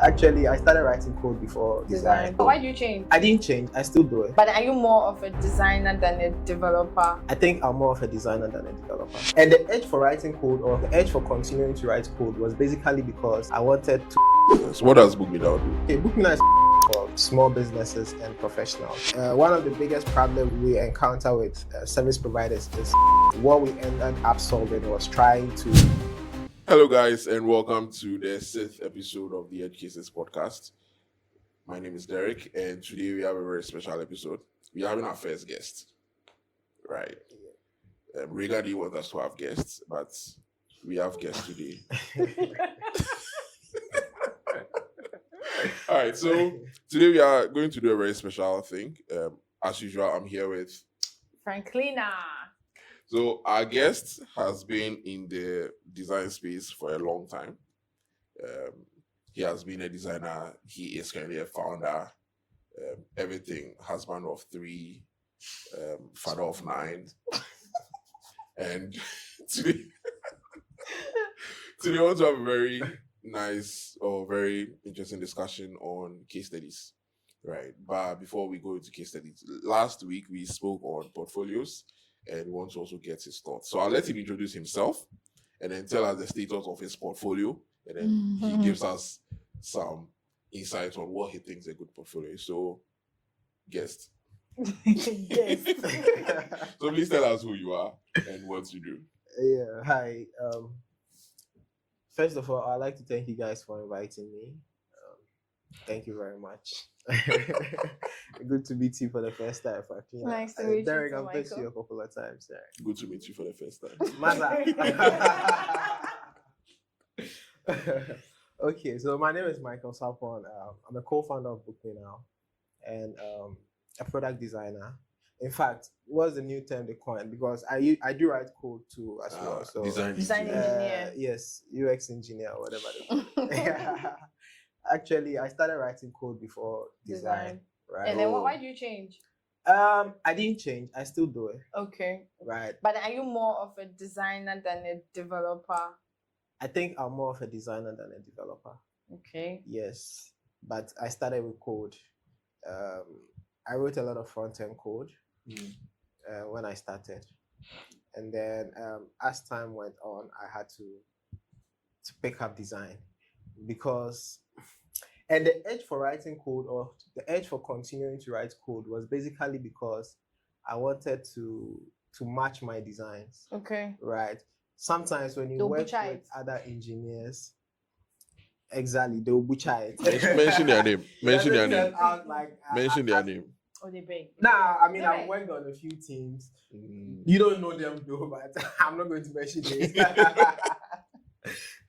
Actually, I started writing code before design. Why did you change? I didn't change. I still do it. But are you more of a designer than a developer? I think I'm more of a designer than a developer. And the edge for writing code, or the edge for continuing to write code, was basically because I wanted to. So what does Book Me Now do? Okay, Book Me Now is for small businesses and professionals. One of the biggest problems we encounter with service providers is what we ended up solving was trying to. Hello guys, and welcome to the 6th episode of the Edge Cases podcast. My name is Derek, and today we have a very special episode. We are having our first guest, right? Regularly want us to have guests, but we have guests today. All right, so today we are going to do a very special thing. As usual, I'm here with Franklina. So our guest has been in the design space for a long time. He has been a designer. He is currently a founder. Everything, husband of 3, father of 9. And today we want to have a very nice or very interesting discussion on case studies. Right. But before we go into case studies, last week we spoke on portfolios. And we want to also get his thoughts. So I'll let him introduce himself and then tell us the status of his portfolio. And then he gives us some insight on what he thinks a good portfolio is. So, guest. Yes. So please tell us who you are and what you do. Yeah, hi. First of all, I'd like to thank you guys for inviting me. Thank you very much. Good to meet you for the first time, Franklina. Nice to meet Derek, you, I've met Michael. you a couple of times. Yeah. Good to meet you for the first time. Okay, so my name is Michael Sarpong. I'm a co-founder of Book Me Now and a product designer. In fact, what's the new term they coined? Because I do write code too as well. So Design engineer. yes, UX engineer or whatever they call it. Actually, I started writing code before design. Right. And then why did you change? I didn't change. I still do it. Okay. Right. But are you more of a designer than a developer? I think I'm more of a designer than a developer. Okay. Yes. But I started with code. I wrote a lot of front-end code when I started. And then as time went on, I had to pick up design because and the edge for writing code or the edge for continuing to write code was basically because I wanted to match my designs. Okay. Right. Sometimes when you They'll work butcher with it. other engineers, exactly, they'll butcher it. Mention their name. Mention their name. Mention their I- name. Oh, they beg. Nah, I mean, Yeah. I've worked on a few teams. You don't know them though, but I'm not going to mention it.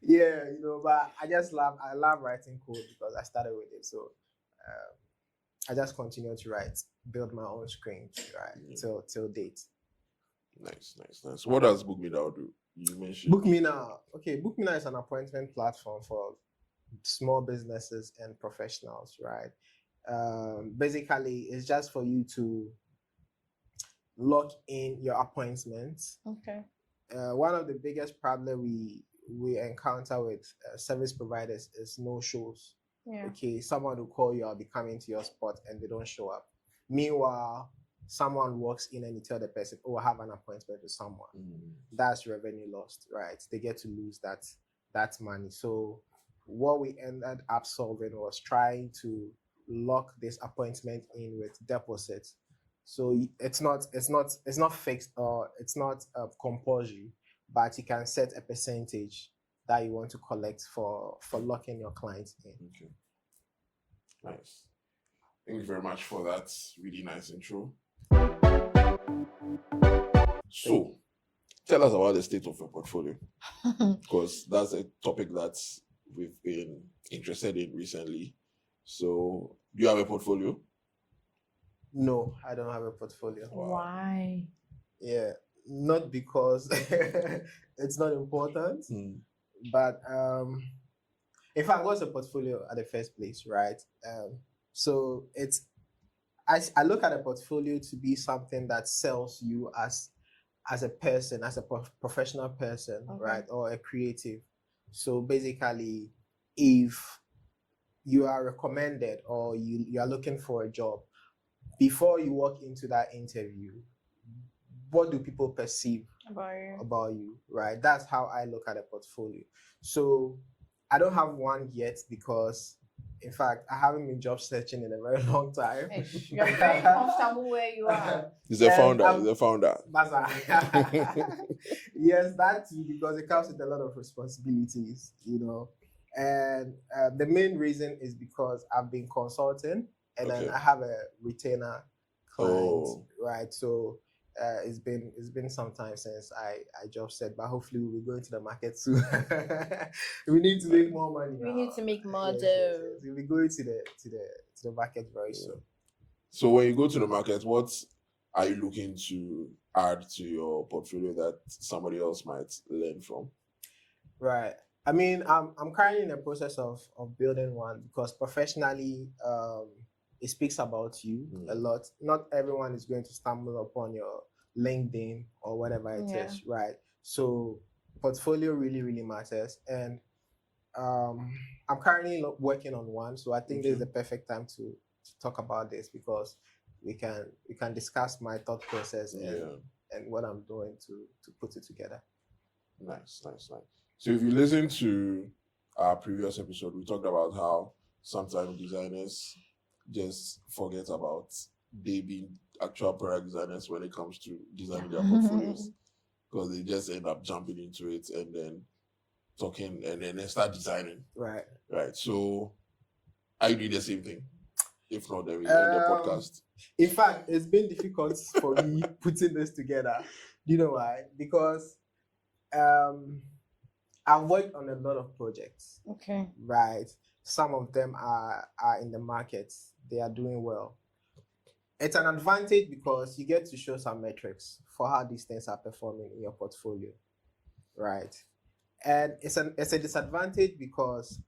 Yeah, but I love writing code because I started with it. So I just continue to write, build my own screen, right, till date. Nice. What does Book Me Now do? You mentioned Book Me Now. Okay, Book Me Now is an appointment platform for small businesses and professionals, right? Basically, it's just for you to lock in your appointments. Okay. One of the biggest problems we encounter with service providers is no shows. Yeah. Okay, someone will call you, I'll be coming to your spot, and they don't show up. Meanwhile, someone walks in and you tell the person, oh, I have an appointment with someone. That's revenue lost, right? They get to lose that money. So what we ended up solving was trying to lock this appointment in with deposits. So it's not fixed or it's not compulsory, but you can set a percentage that you want to collect for locking your clients in. Okay. Nice. Thank you very much for that really nice intro. So, tell us about the state of your portfolio, because that's a topic that we've been interested in recently. So, do you have a portfolio? No, I don't have a portfolio. Why? Yeah, not because it's not important, but in fact, what's a portfolio at the first place, right? So I look at a portfolio to be something that sells you as a person, as a professional person, Okay. right, or a creative. So basically, if you are recommended or you are looking for a job, before you walk into that interview, what do people perceive about you, right? That's how I look at a portfolio. So I don't have one yet because, in fact, I haven't been job searching in a very long time. You're very comfortable where you are. He's a founder. He's a founder. Yes, that too, because it comes with a lot of responsibilities, And the main reason is because I've been consulting, and then I have a retainer client, right? So it's been some time since I job set, but hopefully we'll be going to the market soon. We need to make more money. We need to make more dough. Yes. We'll be going to the market very soon. So when you go to the market, what are you looking to add to your portfolio that somebody else might learn from? Right. I mean, I'm currently in the process of building one, because professionally, it speaks about you a lot. Not everyone is going to stumble upon your LinkedIn or whatever it is, right? So portfolio really, really matters. And I'm currently working on one. So I think this is the perfect time to talk about this, because we can discuss my thought process and what I'm doing to put it together. Nice. So if you listen to our previous episode, we talked about how sometimes designers just forget about they being actual product designers when it comes to designing their portfolios, because they just end up jumping into it and then talking and then they start designing. Right. So are you doing the same thing? If not, then we end the podcast. In fact, it's been difficult for me putting this together. Do you know why? Because I've worked on a lot of projects. Okay. Right. Some of them are in the market. They are doing well. It's an advantage because you get to show some metrics for how these things are performing in your portfolio. Right. And it's a disadvantage because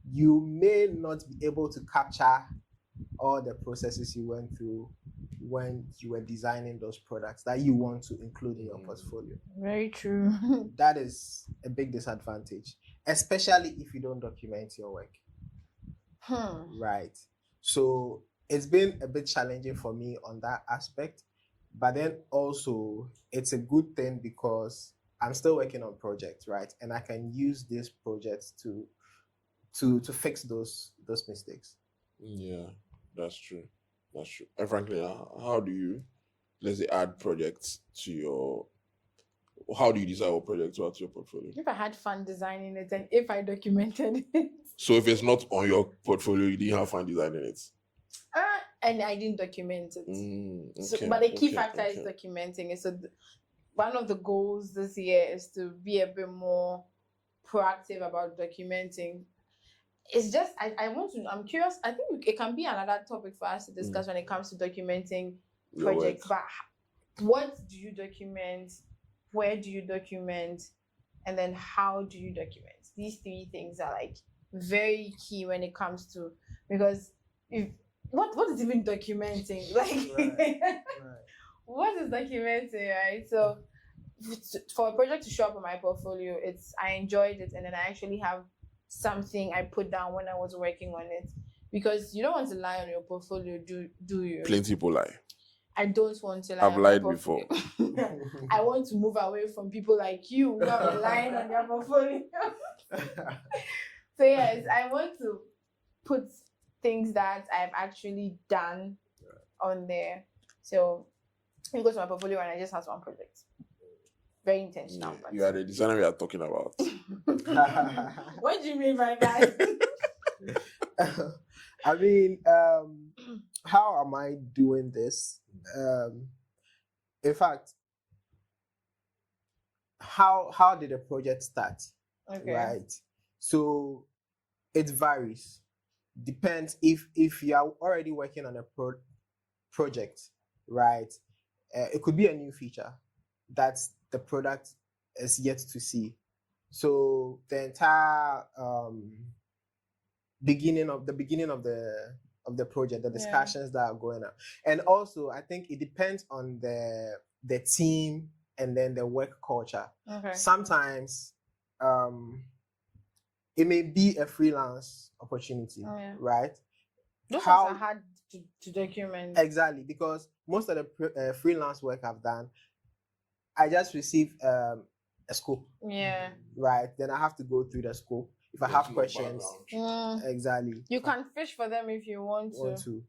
you may not be able to capture all the processes you went through when you were designing those products that you want to include in your portfolio. Very true. That is a big disadvantage, especially if you don't document your work. Right. So it's been a bit challenging for me on that aspect, but then also it's a good thing because I'm still working on projects, right? And I can use these projects to fix those mistakes. Yeah, that's true. And frankly, how do you, let's say, add projects to your? How do you decide what project to add to your portfolio? If I had fun designing it and if I documented it. So if it's not on your portfolio, you didn't have fun designing it. And I didn't document it. But the key factor is documenting it. So one of the goals this year is to be a bit more proactive about documenting. It's just I'm curious. I think it can be another topic for us to discuss when it comes to documenting projects. But what do you document? Where do you document? And then how do you document? These three things are like very key when it comes to, because what is even documenting? Like Right. What is documenting, right? So for a project to show up on my portfolio, I enjoyed it, and then I actually have something I put down when I was working on it, because you don't want to lie on your portfolio, do you? Plenty people lie. I don't want to lie. I've lied before. I want to move away from people like you who are lying on their portfolio. So yes, I want to put things that I've actually done on there. So you go to my portfolio and I just have one project. Very intentional. Yeah, you are the designer we are talking about. What do you mean by that? I mean, how am I doing this? In fact, how did the project start? Okay. Right. So it varies. Depends if you are already working on a project, right? It could be a new feature that the product is yet to see. So the entire beginning of the project, the discussions that are going on, and also I think it depends on the team and then the work culture. Okay. Sometimes it may be a freelance opportunity, right? Those are hard to document. Exactly, because most of the freelance work I've done, I just receive a scope. Yeah. Right. Then I have to go through the scope. If I have questions, exactly. You can fish for them if you want to.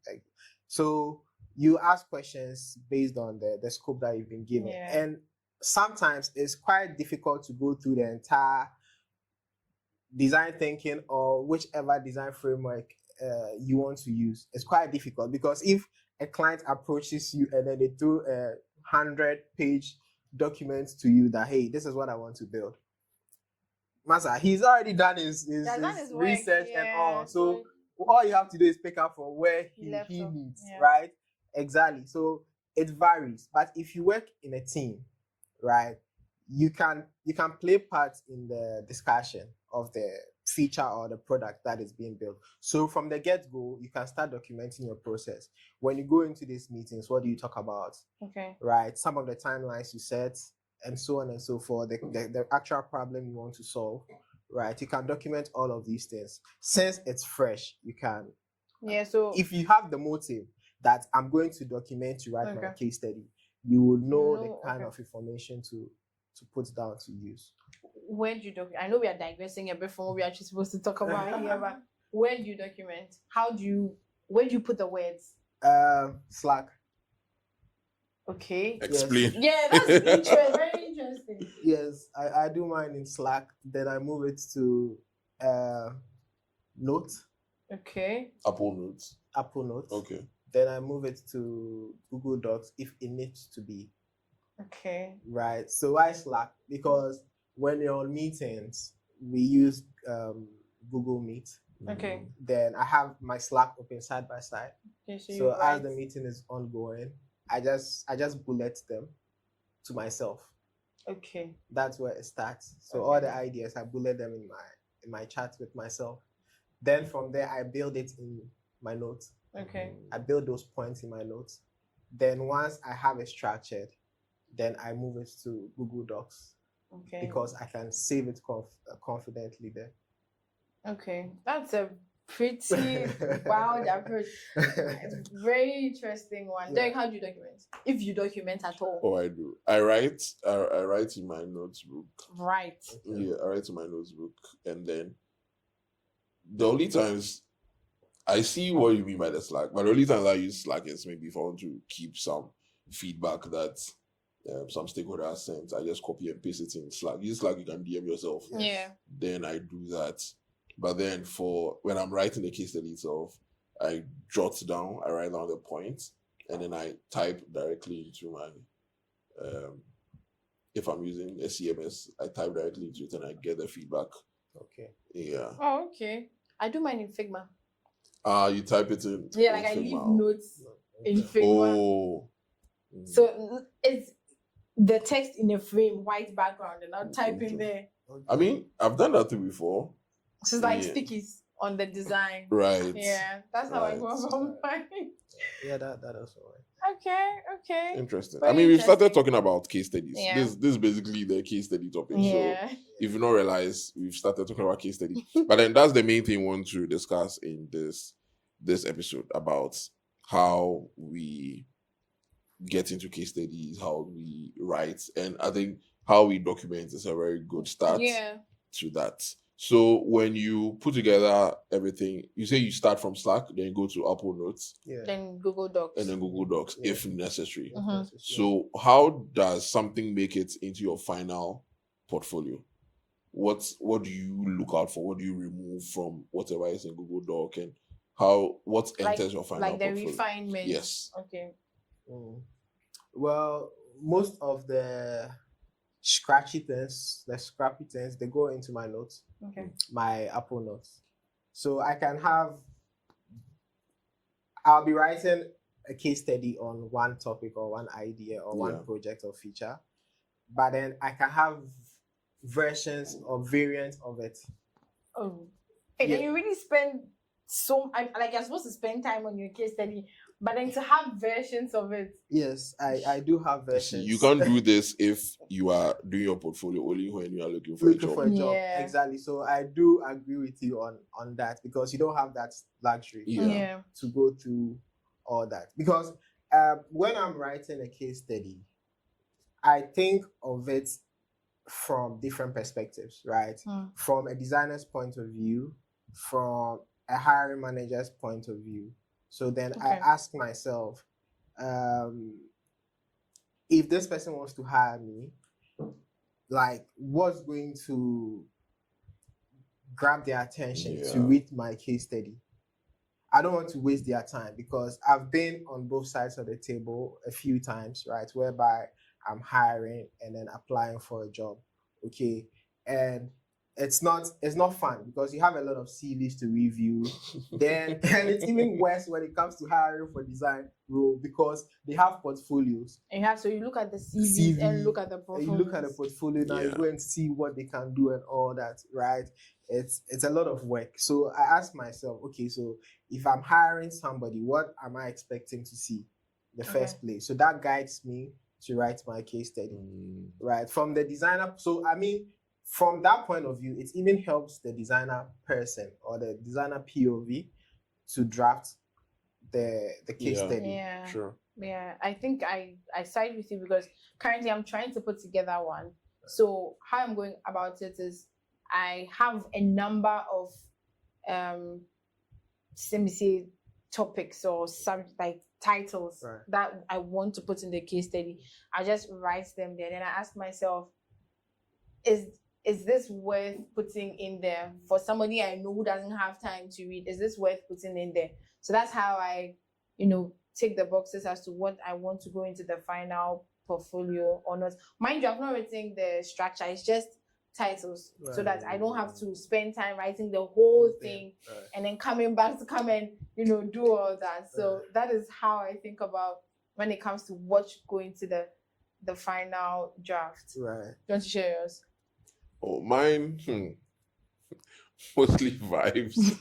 So you ask questions based on the scope that you've been given. Yeah. And sometimes it's quite difficult to go through the entire design thinking or whichever design framework you want to use. It's quite difficult because if a client approaches you and then they throw a 100-page document to you that, hey, this is what I want to build. Masa, he's already done his research and all. So all you have to do is pick up from where he needs, right? Exactly. So it varies. But if you work in a team, right, you can play parts in the discussion of the feature or the product that is being built. So from the get-go, you can start documenting your process. When you go into these meetings, what do you talk about? Okay. Right. Some of the timelines you set, and so on and so forth, the actual problem you want to solve, right? You can document all of these things. Since it's fresh, you can. Yeah, so if you have the motive that I'm going to document to write my case study, you will know the kind of information to put down to use. Where do you document? I know we are digressing a bit from what we're actually supposed to talk about here, but where do you document? Where do you put the words? Slack. Okay. Explain. Yes. Yeah, that's very interesting. Yes, I do mine in Slack. Then I move it to Notes. Okay. Apple Notes. Okay. Then I move it to Google Docs if it needs to be. Okay. Right. So why Slack? Because when you're on meetings, we use Google Meet. Okay. Then I have my Slack open side by side. Okay, so as the meeting is ongoing, I just bullet them to myself. Okay. That's where it starts. So all the ideas, I bullet them in my chat with myself. Then from there, I build it in my notes. Okay. I build those points in my notes. Then once I have it structured, then I move it to Google Docs. Okay. Because I can save it confidently there. Okay. That's a pretty wild approach. It's a very interesting one. Yeah. Derek, how do you document? If you document at all. Oh, I do. I write in my notebook. Right. Yeah, I write in my notebook. And then the only times I see what you mean by the Slack, but the only times I use Slack is maybe if I want to keep some feedback that some stakeholder has sent. I just copy and paste it in Slack. Use Slack, you can DM yourself. Yeah. Then I do that. But then for when I'm writing the case study itself, I jot down, I write down the points, and then I type directly into my if I'm using a CMS, I type directly into it and I get the feedback. Okay. Yeah. Oh, okay. I do mine in Figma. You type it in. Yeah, like I leave notes in Figma. Oh. So it's the text in a frame, white background, and I'll type in there. I mean, I've done that too before. So it's like stickies on the design. Right. Yeah, that's how I go about mine. Yeah, that also right. Okay. Interesting. Very I mean, we've started talking about case studies. Yeah. This is basically the case study topic. Yeah. So if you not realize, we've started talking about case study. But then that's the main thing we want to discuss in this episode about how we get into case studies, how we write, and I think how we document is a very good start to that. So when you put together everything, you say you start from Slack, then you go to Apple Notes, then Google Docs, if necessary. Mm-hmm. So how does something make it into your final portfolio? What do you look out for? What do you remove from whatever is in Google Doc, and what enters your final portfolio? Like the refinement. Yes. Okay. Well, most of the scrappy things, they go into my notes. Okay. My Apple Notes. So I'll be writing a case study on one topic or one idea or one project or feature, but then I can have versions or variants of it. Oh, and then you really spend you're supposed to spend time on your case study, but then to have versions of it. Yes, I do have versions. You can't do this if you are doing your portfolio only when you are looking for a job. Yeah. Exactly. So I do agree with you on that, because you don't have that luxury to go through all that. Because when I'm writing a case study, I think of it from different perspectives, right? From a designer's point of view, from a hiring manager's point of view. So then I ask myself, if this person wants to hire me, like, what's going to grab their attention to read my case study? I don't want to waste their time, because I've been on both sides of the table a few times, right? Whereby I'm hiring and then applying for a job. Okay. And it's not fun, because you have a lot of CVs to review. Then and it's even worse when it comes to hiring for design role, because they have portfolios. And so you look at the CVs and look at the portfolio. You look at the portfolio, now you go and see what they can do and all that, right? It's a lot of work. So I ask myself, okay, so if I'm hiring somebody, what am I expecting to see in the first place? So that guides me to write my case study, right? From the designer. So I mean, from that point of view, it even helps the designer person or the designer POV to draft the case study. Yeah. Sure. Yeah, I think I side with you, because currently I'm trying to put together one. So how I'm going about it is, I have a number of let me say topics or some like titles that I want to put in the case study. I just write them there, and I ask myself, is this worth putting in there for somebody I know who doesn't have time to read? Is this worth putting in there? So that's how I, tick the boxes as to what I want to go into the final portfolio or not. Mind you, I've not written the structure. It's just titles, so that I don't have to spend time writing the whole thing and then coming back to come and do all that. So that is how I think about when it comes to what should go into the final draft. Right. You want to share yours? Oh, mine, mostly vibes.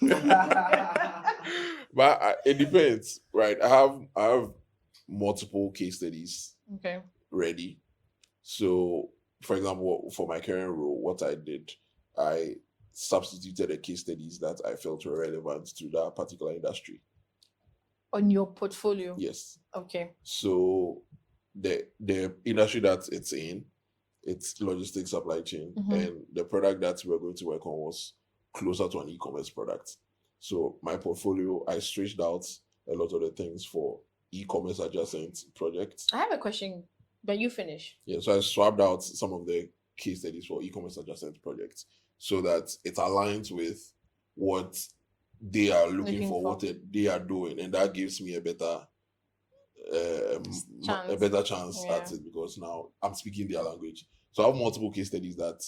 But it depends, right? I have multiple case studies ready. So, for example, for my current role, what I did, I substituted the case studies that I felt were relevant to that particular industry. On your portfolio? Yes. Okay. So the industry that it's in, it's logistics supply chain, and the product that we're going to work on was closer to an e-commerce product. So my portfolio, I stretched out a lot of the things for e-commerce adjacent projects. I have a question, but you finish. Yeah, so I swapped out some of the case studies for e-commerce adjacent projects so that it aligns with what they are looking for, what they are doing, and that gives me a better chance at it, because now I'm speaking their language. So I have multiple case studies that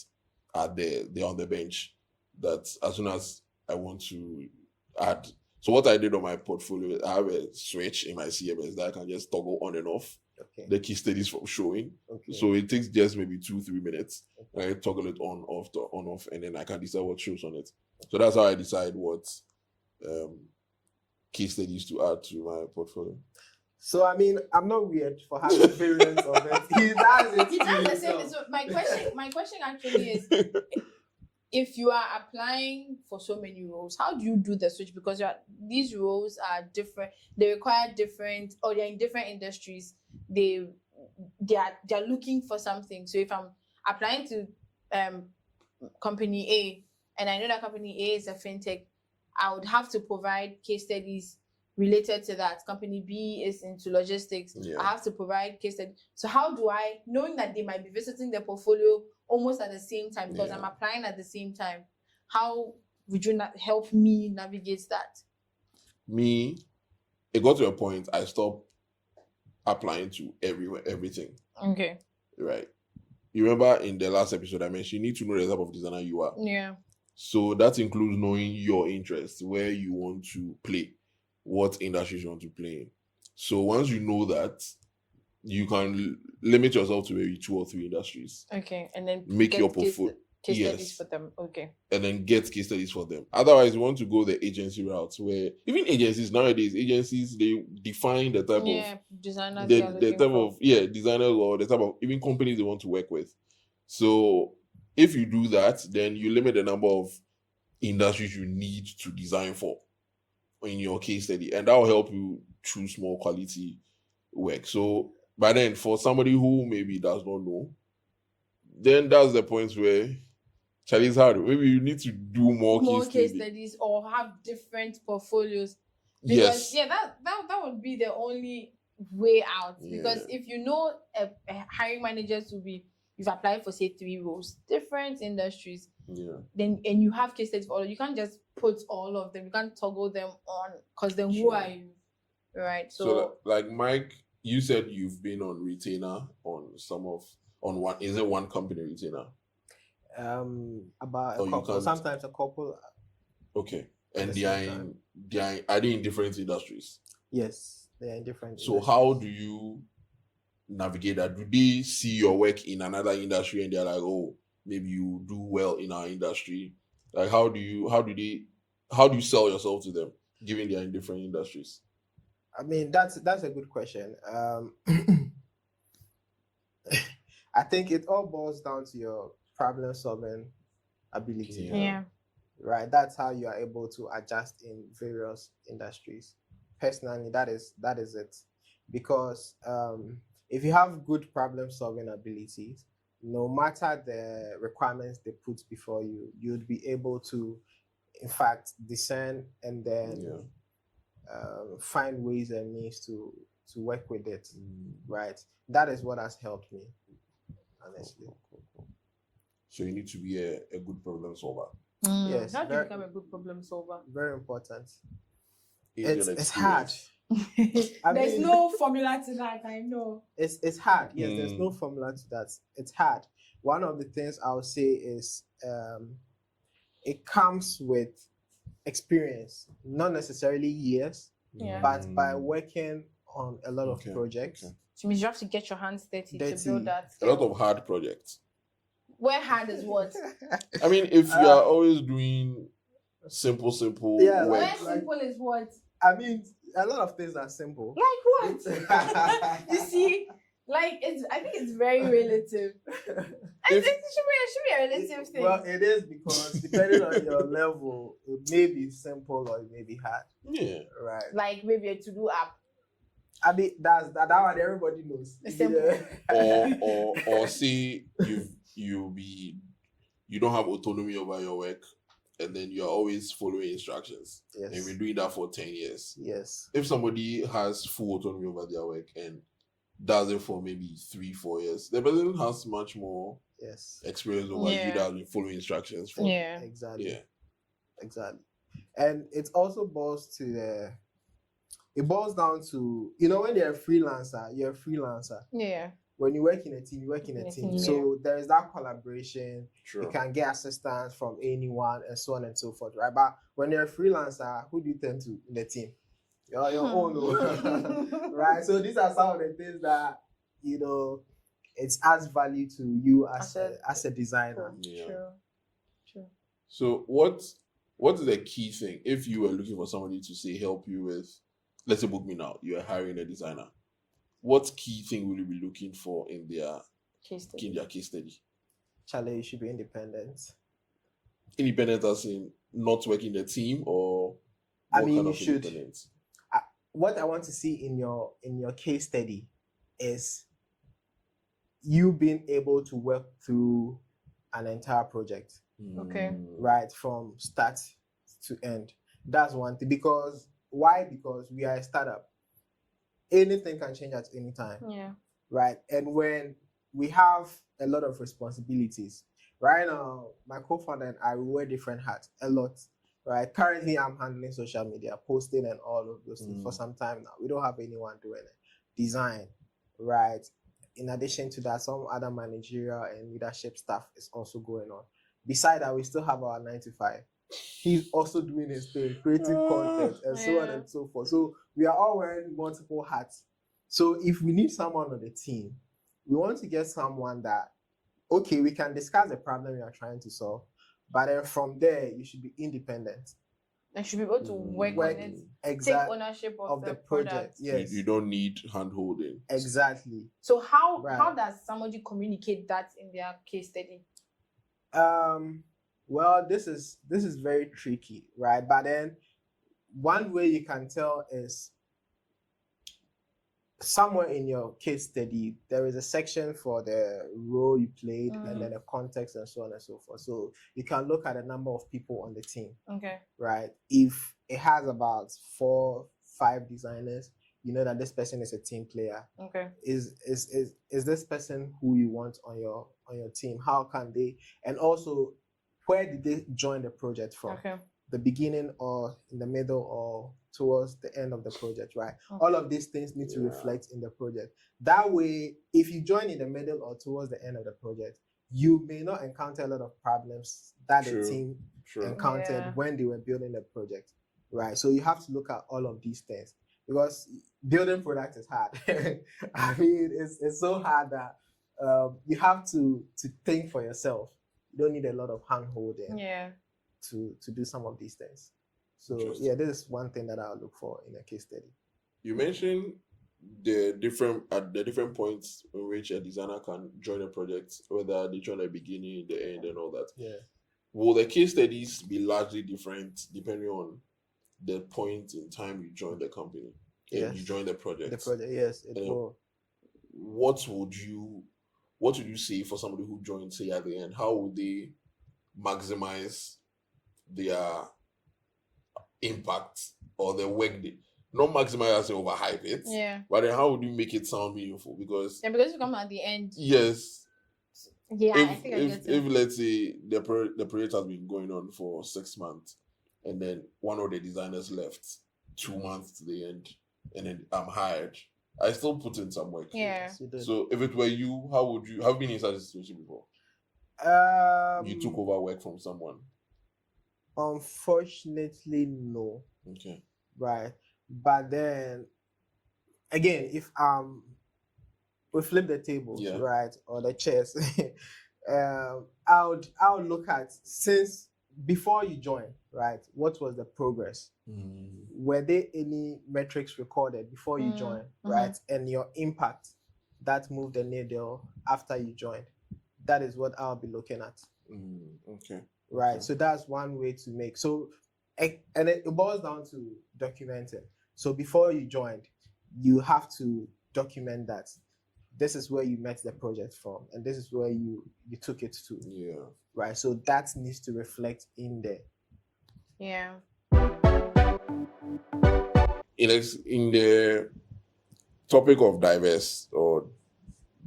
are there, they're on the bench, that as soon as I want to add. So what I did on my portfolio, I have a switch in my CMS that I can just toggle on and off the case studies from showing. So it takes just maybe 2-3 minutes. I toggle it on off, and then I can decide what shows on it. So that's how I decide what case studies to add to my portfolio. So I mean, I'm not weird for having variants of it. He does it. He does the same. So my question actually is, if you are applying for so many roles, how do you do the switch? Because these roles are different. They require different, or they're in different industries. They're looking for something. So if I'm applying to company A, and I know that company A is a fintech, I would have to provide case studies related to that. Company B is into logistics. I have to provide case studies. So how do I, knowing that they might be visiting the portfolio almost at the same time, because I'm applying at the same time, how would you not help me navigate that? It got to a point I stopped applying to everything. Okay. Right. You remember in the last episode I mentioned you need to know the type of designer you are. Yeah. So that includes knowing your interests, where you want to play, what industries you want to play in. So once you know that, you can limit yourself to maybe 2 or 3 industries. Okay, and then make your portfolio. case studies for them. Okay. And then get case studies for them. Otherwise, you want to go the agency route where even agencies nowadays, they define the type of designers the type of designers or the type of even companies they want to work with. So if you do that, then you limit the number of industries you need to design for in your case study, and that will help you choose more quality work. So by then, for somebody who maybe does not know, then that's the point where Charlie's hard. Maybe you need to do more case studies or have different portfolios. Because that would be the only way out. Because if you know a hiring managers will be, you've applied for say 3 roles, different industries. Then and you have case studies for all. You can't just put all of them. You can't toggle them on, because then who are you, right? So like Mike, you said you've been on retainer on one. Is it one company retainer? About a couple. Sometimes a couple. Okay, and are they in different industries? Yes, they are in different. So how do you navigate that? Do they see your work in another industry and they're like, oh, maybe you do well in our industry? Like, how do you sell yourself to them, given they are in different industries? I mean, that's a good question. I think it all boils down to your problem solving ability. Right. That's how you are able to adjust in various industries. Personally, that is it. Because if you have good problem solving abilities, no matter the requirements they put before you, you'd be able to, in fact, discern and then find ways and means to work with it. Right. That is what has helped me, honestly. So you need to be a good problem solver. Yes. How do you become a good problem solver? Very important. It's hard. There's no formula to that, I know. It's hard. Yes, there's no formula to that. It's hard. One of the things I would say is it comes with experience, not necessarily years, but by working on a lot of projects. So means you have to get your hands dirty to build that. A lot of hard projects. Where hard is what? I mean, if you are always doing simple work. Where simple is what? I mean, a lot of things are simple. Like what? You see, like I think it's very relative. It should be a relative thing. Well, it is, because depending on your level, it may be simple or it may be hard. Yeah. Right. Like maybe a to-do app. I mean, that one everybody knows. It's simple. or say you don't have autonomy over your work, and then you're always following instructions. Yes. And you've been doing that for 10 years. Yes. If somebody has full autonomy over their work and does it for maybe 3-4 years, the person has much more experience over you that has been following instructions for. Yeah. Exactly. Yeah. Exactly. And it also boils down to, when you're a freelancer, Yeah. When you work in a team, you work in a team. So there is that collaboration. True. You can get assistance from anyone and so on and so forth, right? But when you're a freelancer, who do you turn to in the team? You're your own, right? So these are some of the things that, it adds value to you as a designer. Yeah. True. So what is the key thing if you were looking for somebody to say help you with, let's say book me now, you are hiring a designer? What key thing will you be looking for in their case study? Charlie, you should be independent. Independent as in not working in a team, or you should. What I want to see in your case study is you being able to work through an entire project. Okay. Right, from start to end. That's one thing. Because why? Because we are a startup. Anything can change at any time. Yeah. Right. And when we have a lot of responsibilities, right now, my co-founder and I wear different hats a lot. Right. Currently, I'm handling social media, posting, and all of those things for some time now. We don't have anyone doing it. Design. Right. In addition to that, some other managerial and leadership stuff is also going on. Besides that, we still have our 9-to-5. He's also doing his thing, creating content and so on and so forth. So we are all wearing multiple hats. So if we need someone on the team, we want to get someone that okay, we can discuss the problem you are trying to solve, but then from there you should be independent. And should be able to work on it, take ownership of the project. Yes, you don't need hand holding. Exactly. So how does somebody communicate that in their case study? Well, this is very tricky, right? But then one way you can tell is somewhere in your case study, there is a section for the role you played and then the context and so on and so forth. So you can look at the number of people on the team. Okay. Right. If it has about 4-5 designers, you know that this person is a team player. Okay. Is this person who you want on your team? How can they? And also, where did they join the project from? Okay. The beginning or in the middle or towards the end of the project, right? Okay. All of these things need to reflect in the project. That way, if you join in the middle or towards the end of the project, you may not encounter a lot of problems that the team encountered when they were building the project, right? So you have to look at all of these things because building products is hard. I mean, it's so hard that you have to think for yourself. You don't need a lot of hand holding. Yeah. To do some of these things. So this is one thing that I'll look for in a case study. You mentioned the different points in which a designer can join a project, whether they join at the beginning, the end, and all that. Yeah. Will the case studies be largely different depending on the point in time you join the company? Yes. You join the project. The project, yes, it will. What would you say for somebody who joins, say, at the end? How would they maximize their impact or their work day? Not maximize as in overhype it. Yeah. But then how would you make it sound meaningful? Because you come at the end. Yes. Yeah, I think if let's say the project has been going on for 6 months and then one of the designers left 2 months to the end and then I'm hired, I still put in some work. Yeah. So if it were you, how would you have been in such a situation before? You took over work from someone. Unfortunately, no. Okay. Right. But then again, if we flip the tables, right, or the chairs, I would look at, since before you join, right, what was the progress? Were there any metrics recorded before you join, right? And your impact that moved the needle after you joined. That is what I'll be looking at. Okay. Right. So that's one way to make. So, and it boils down to documenting. So before you joined, you have to document that this is where you met the project from, and this is where you took it to. Yeah. Right. So that needs to reflect in there. Yeah. In the topic of diverse or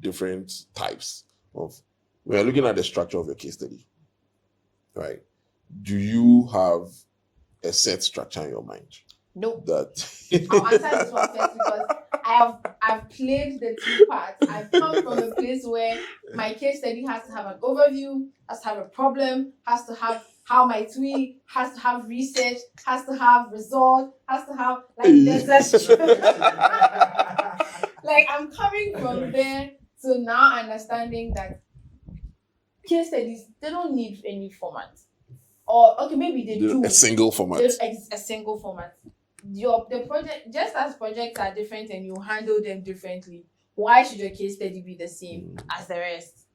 different types of, we are looking at the structure of your case study, right? Do you have a set structure in your mind? No. That I'll answer this one first because I've played the two parts. I've come from a place where my case study has to have an overview, has to have a problem, has to have how my tweet, has to have research, has to have result, has to have like I'm coming from there to now understanding that case studies, they don't need any format. Or okay, maybe they do a single format. A single format. The project, just as projects are different and you handle them differently, why should your case study be the same as the rest?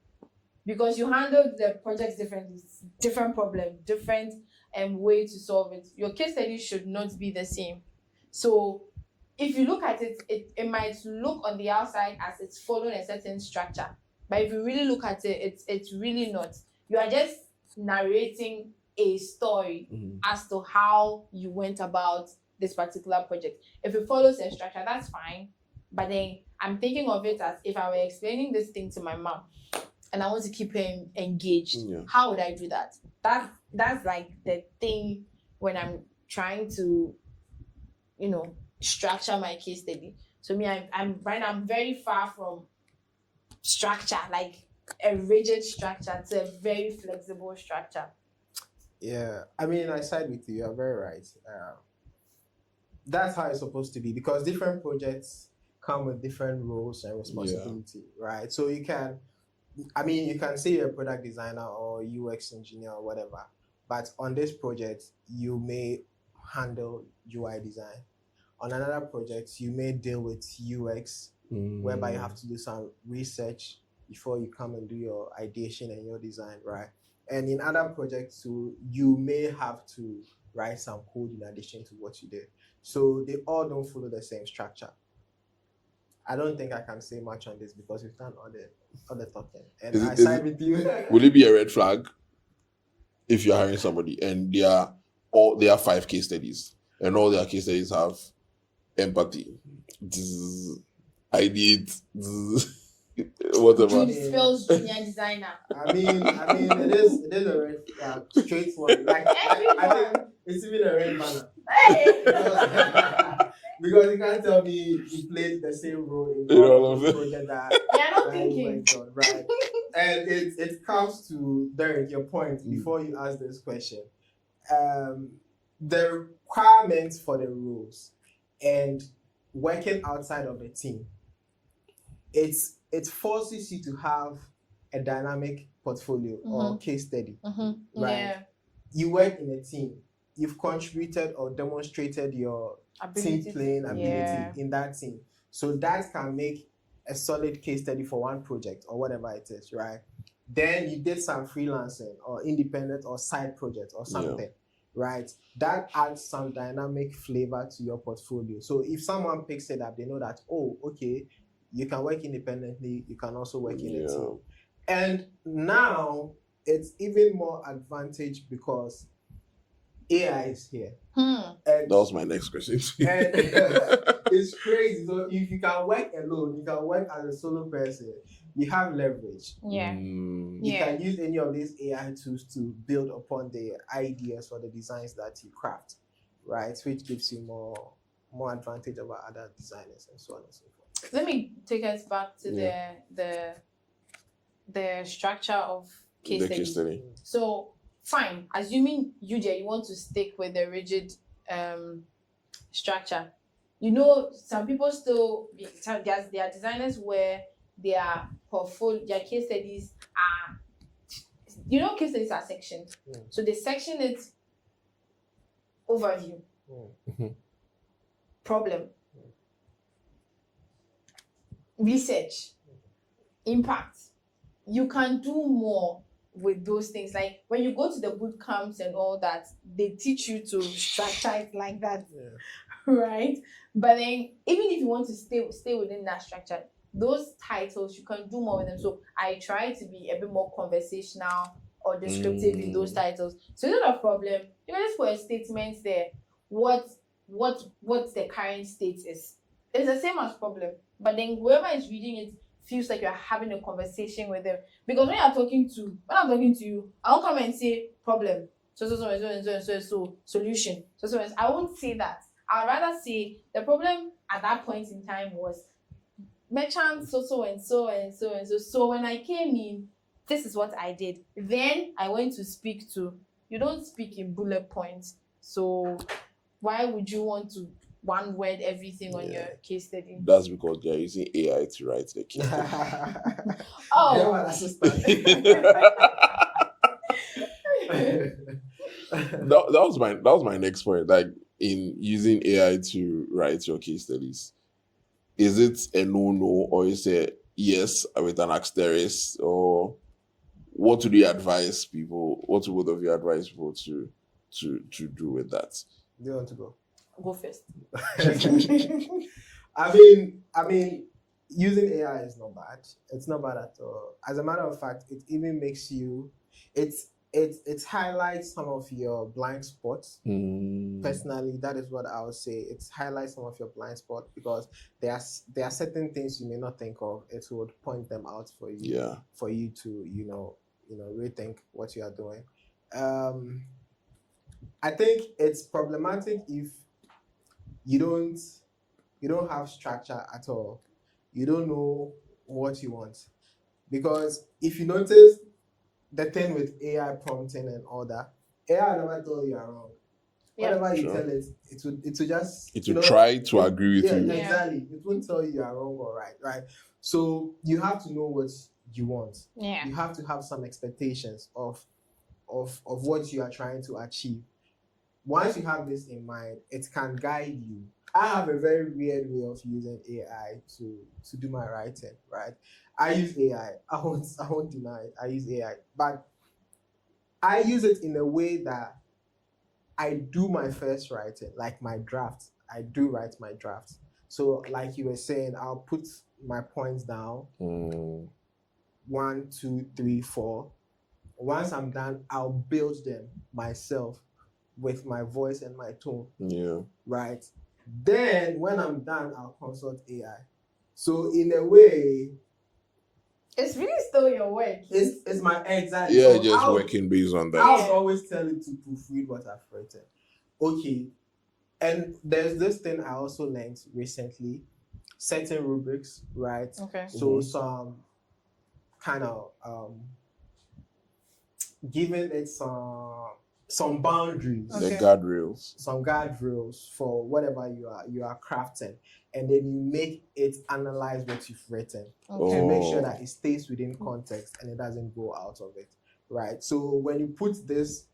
Because you handle the projects differently, different problem, different way to solve it. Your case study should not be the same. So if you look at it, it might look on the outside as it's following a certain structure. But if you really look at it, it's really not. You are just narrating a story as to how you went about this particular project. If it follows a structure, that's fine. But then I'm thinking of it as if I were explaining this thing to my mom and I want to keep her engaged. How would I do that? That's like the thing when I'm trying to, structure my case study. So I'm very far from structure, like a rigid structure to a very flexible structure. Yeah, I mean, I side with you. You're very right. That's how it's supposed to be because different projects come with different roles and responsibility, right? So you can I mean, you can say you're a product designer or UX engineer or whatever, but on this project, you may handle UI design. On another project, you may deal with UX, whereby you have to do some research before you come and do your ideation and your design, right? And in other projects too, you may have to write some code in addition to what you did. So they all don't follow the same structure. I don't think I can say much on this because we've done all the talking. And I side with you. Will it be a red flag if you're hiring somebody and there are 5 case studies and all their case studies have empathy? I need whatever. Jude Phil's junior designer. I mean, it is a red flag, straightforward. Like I think it's even a red banner. Because you can't tell me he played the same role in all of the project that not thinking. Right. And it comes to Derek, your point before you ask this question. The requirements for the rules and working outside of the team, it forces you to have a dynamic portfolio or case study. Right? Yeah. You work in a team. You've contributed or demonstrated your team playing ability in that team. So that can make a solid case study for one project or whatever it is, right? Then you did some freelancing or independent or side project or something, right? That adds some dynamic flavor to your portfolio. So if someone picks it up, they know that, oh, okay, you can work independently, you can also work in a team. And now it's even more advantage because AI is here. And that was my next question. And it's crazy. So if you can work alone, you can work as a solo person, you have leverage. You can use any of these AI tools to build upon the ideas or the designs that you craft, right? Which gives you more advantage over other designers and so on and so forth. Let me take us back to the structure of case study. So fine, assuming you want to stick with the rigid structure. You know, some people still, there are designers where their portfolio, their case studies are, case studies are sectioned. So they section it overview, problem, research, impact. You can do more with those things. Like when you go to the boot camps and all that, they teach you to structure it like that, right? But then even if you want to stay within that structure, those titles, you can do more with them. So I try to be a bit more conversational or descriptive in those titles. So it's not a problem. You can just put a statement there. What the current state is. It's the same as problem. But then whoever is reading it feels like you're having a conversation with them. Because when I'm talking to you, I won't come and say problem. So solution. So I won't say that. I'd rather say the problem at that point in time was merchant so and so. So when I came in, this is what I did. Then I went to speak to, you don't speak in bullet points. So why would you want to one word everything on your case study? That's because they're using AI to write the case study. that was my next point. Like in using AI to write your case studies, is it a no or is it yes with an asterisk, or what do you advise people? What do both of you advise people to do with that? Do you want to go? Go first. I mean, using AI is not bad. It's not bad at all. As a matter of fact, it even makes you. It highlights some of your blind spots. Personally, that is what I would say. It highlights some of your blind spots because there are certain things you may not think of. It would point them out for you. Yeah. For you to rethink what you are doing. I think it's problematic if you don't have structure at all. You don't know what you want. Because if you notice the thing with AI prompting and all that, AI never tell you are wrong. Whatever you tell it, it will just... It will try to agree with you. Yeah, exactly. It won't tell you are wrong or right? So you have to know what you want. Yeah. You have to have some expectations of what you are trying to achieve. Once you have this in mind, it can guide you. I have a very weird way of using AI to do my writing, right? I use AI. I won't deny it. I use AI, but I use it in a way that I do my first writing, like my draft. I do write my draft. So, like you were saying, I'll put my points down. 1, 2, 3, 4. Once I'm done, I'll build them myself with my voice and my tone. Yeah. Right. Then when I'm done, I'll consult AI. So in a way, it's really still your work. It's my exact. Yeah, so just working based on that. I'll always tell it to proofread what I've written. Okay. And there's this thing I also learned recently, setting rubrics, right? Okay. So some kind of giving it some boundaries, the guardrails, some guardrails for whatever you are crafting, and then you make it analyze what you've written to make sure that it stays within context and it doesn't go out of it, right? So when you put these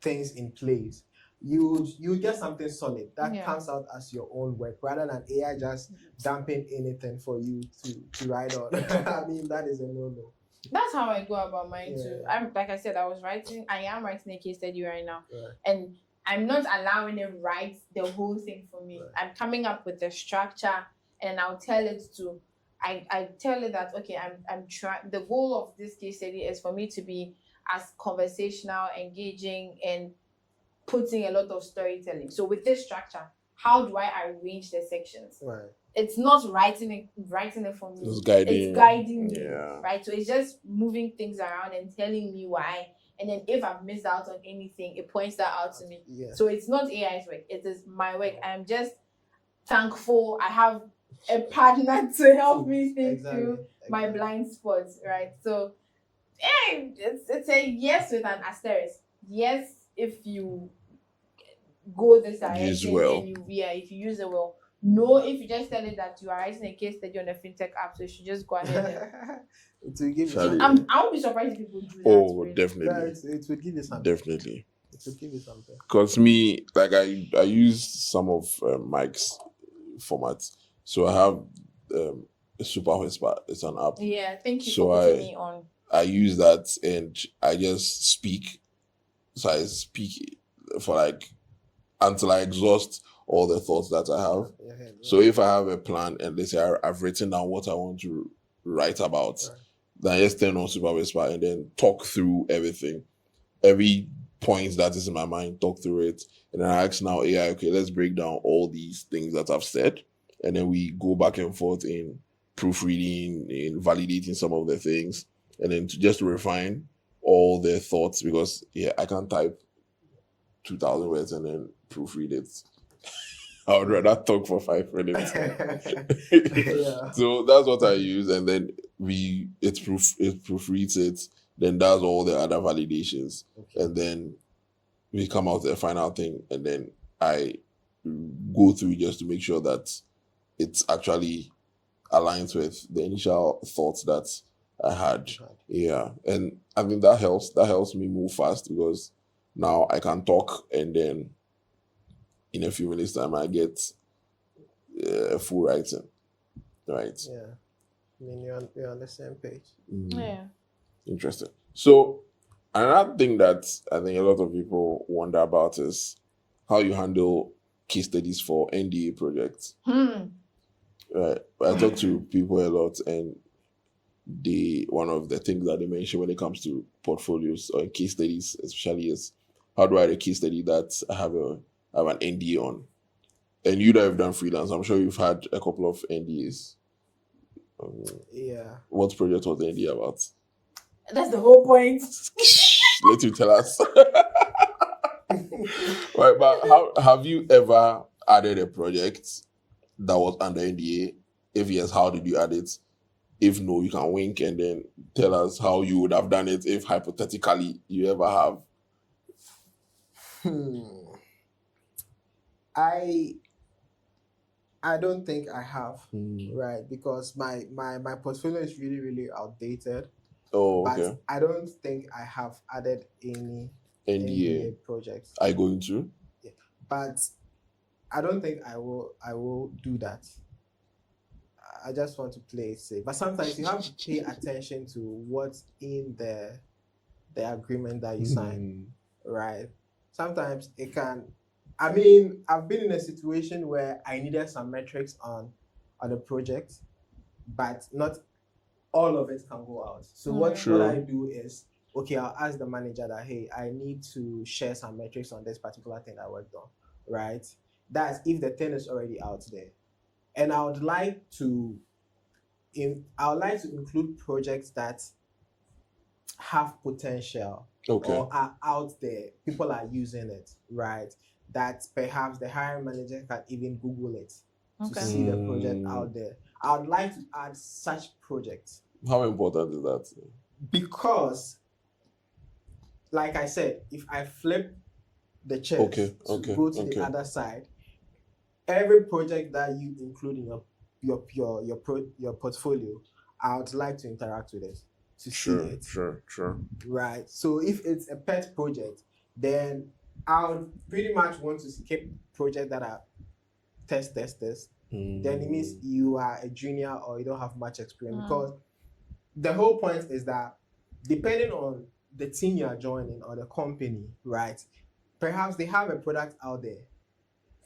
things in place, you get something solid that comes out as your own work rather than AI just dumping anything for you to write on. I mean, that is a no-no. That's how I go about mine too. I'm like I said, I am writing a case study right now, and I'm not allowing it write the whole thing for me. I'm coming up with the structure, and I'll tell it to. I tell it that okay, I'm trying. The goal of this case study is for me to be as conversational, engaging, and putting a lot of storytelling. So with this structure, how do I arrange the sections? Right. It's not writing it for me. It's guiding me, right? So it's just moving things around and telling me why. And then if I've missed out on anything, it points that out to me. Yeah. So it's not AI's work. It is my work. I'm just thankful I have a partner to help me think through my blind spots, right? So it's a yes with an asterisk. Yes, if you go this direction and if you use it well. No, if you just tell it that you are writing a case study on a fintech app, so you should just go ahead it will give you I won't be surprised if people do that. Oh, definitely. Yeah, it will give you something. Definitely. It will give you something. Because me, like I use some of Mike's formats. So I have a Super Whisper. It's an app. Yeah, thank you for putting me on. I use that and I just speak. So I speak for like until I exhaust all the thoughts that I have. So if I have a plan and they say I've written down what I want to write about, then I just turn on Super Whisper and then talk through everything. Every point that is in my mind, talk through it. And then I ask now AI, okay, let's break down all these things that I've said. And then we go back and forth in proofreading, in validating some of the things. And then just to refine all their thoughts, because I can't type 2,000 words and then proofread it. I would rather talk for 5 minutes. So that's what I use, and then it proofreads it, then does all the other validations, and then we come out with the final thing, and then I go through just to make sure that it's actually aligns with the initial thoughts that I had. Yeah, and I mean that helps. That helps me move fast because now I can talk, and then in a few minutes' time, I get full writing. Right. Yeah. I mean, you're on the same page. Yeah. Interesting. So, another thing that I think a lot of people wonder about is how you handle case studies for NDA projects. Right. I talk to people a lot, and one of the things that they mention when it comes to portfolios or case studies, especially, is how do I write a case study that I have an NDA on? And you that have done freelance, I'm sure you've had a couple of NDAs. What project was the NDA about? That's the whole point. Let you tell us. Right, but how have you ever added a project that was under NDA? If yes, how did you add it? If no, you can wink and then tell us how you would have done it if hypothetically you ever have. I don't think I have, right? Because my portfolio is really, really outdated. Oh, but okay. I don't think I have added any NDA projects. are you going to? Yeah. But I don't think I will do that. I just want to play it safe. But sometimes you have to pay attention to what's in the agreement that you sign, right? Sometimes it can. I mean, I've been in a situation where I needed some metrics on a project, but not all of it can go out. So what I do is, okay, I'll ask the manager that, hey, I need to share some metrics on this particular thing I worked on, right? That's if the thing is already out there. And I would like to include projects that have potential or are out there. People are using it, right? That perhaps the hiring manager can even Google it to see the project out there. I would like to add such projects. How important is that? Because, like I said, if I flip the chairs to go to the other side, every project that you include in your portfolio, I would like to interact with it to see it. Sure. Right. So if it's a pet project, then I would pretty much want to skip projects that are test. Then it means you are a junior or you don't have much experience. Because the whole point is that depending on the team you are joining or the company, right? Perhaps they have a product out there.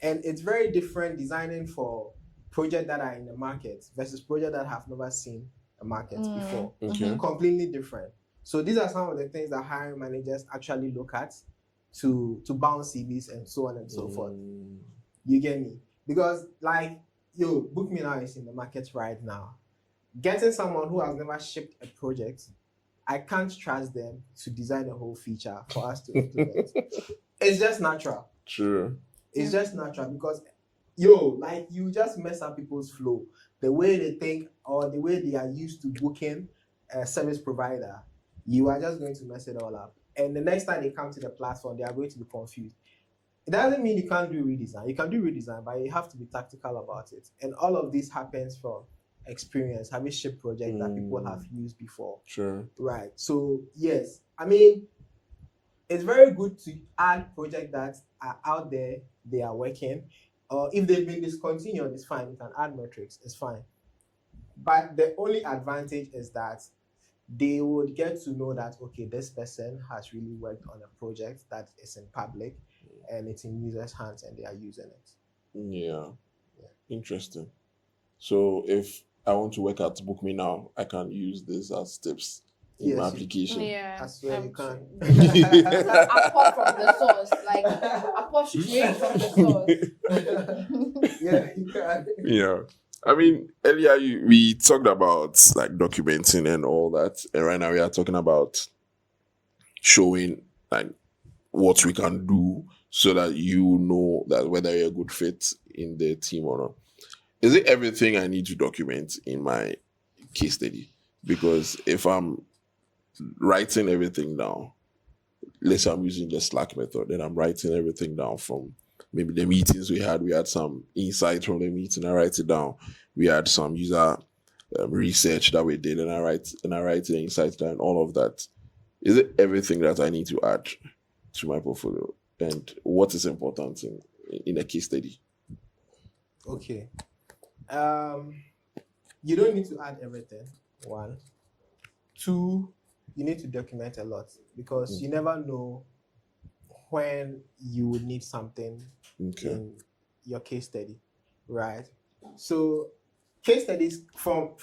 And it's very different designing for projects that are in the market versus projects that have never seen a market before. Completely different. So these are some of the things that hiring managers actually look at to bounce CVs and so on and so forth. You get me? Because like, Book Me Now is in the market right now. Getting someone who has never shipped a project, I can't trust them to design a whole feature for us to implement. It's just natural. Sure. It's just natural because like you just mess up people's flow. The way they think or the way they are used to booking a service provider, you are just going to mess it all up. And the next time they come to the platform, they are going to be confused. It doesn't mean you can't do redesign. You can do redesign, but you have to be tactical about it. And all of this happens from experience, having shipped projects that people have used before. Sure. Right. So yes, I mean, it's very good to add projects that are out there, they are working. Or if they've been discontinued, it's fine. You can add metrics, it's fine. But the only advantage is that they would get to know that, okay, this person has really worked on a project that is in public and it's in users' hands and they are using it. Yeah. Interesting. So if I want to work at Book Me Now, I can use this as tips in my application. Yeah, I swear you can. Apart from the source, like apart straight from the source. Yeah, you can. Yeah. I mean, earlier we talked about like documenting and all that, and right now we are talking about showing like what we can do so that you know that whether you're a good fit in the team or not. Is it everything I need to document in my case study? Because if I'm writing everything down, let's say I'm using the Slack method, then I'm writing everything down from maybe the meetings we had some insights from the meeting, I write it down. We had some user research that we did, and I write the insights down, all of that. Is it everything that I need to add to my portfolio? And what is important in a case study? Okay. You don't need to add everything. 1. 2, you need to document a lot because you never know when you would need something in your case study, right? So case studies from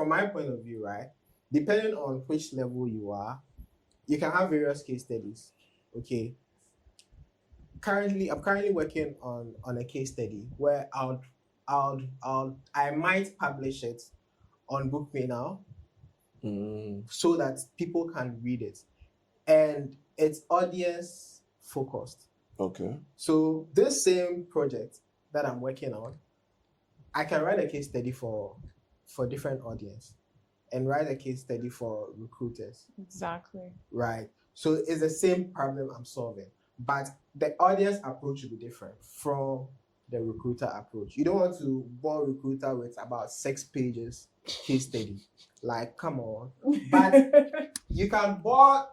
my point of view, right? Depending on which level you are, you can have various case studies. Okay. I'm currently working on a case study where I might publish it on Book Me Now so that people can read it. And it's audience focused. Okay. So this same project that I'm working on, I can write a case study for different audience and write a case study for recruiters. Exactly. Right. So it's the same problem I'm solving, but the audience approach will be different. From the recruiter approach. You don't want to bore recruiter with about 6 pages case study. Like, come on. But you can bore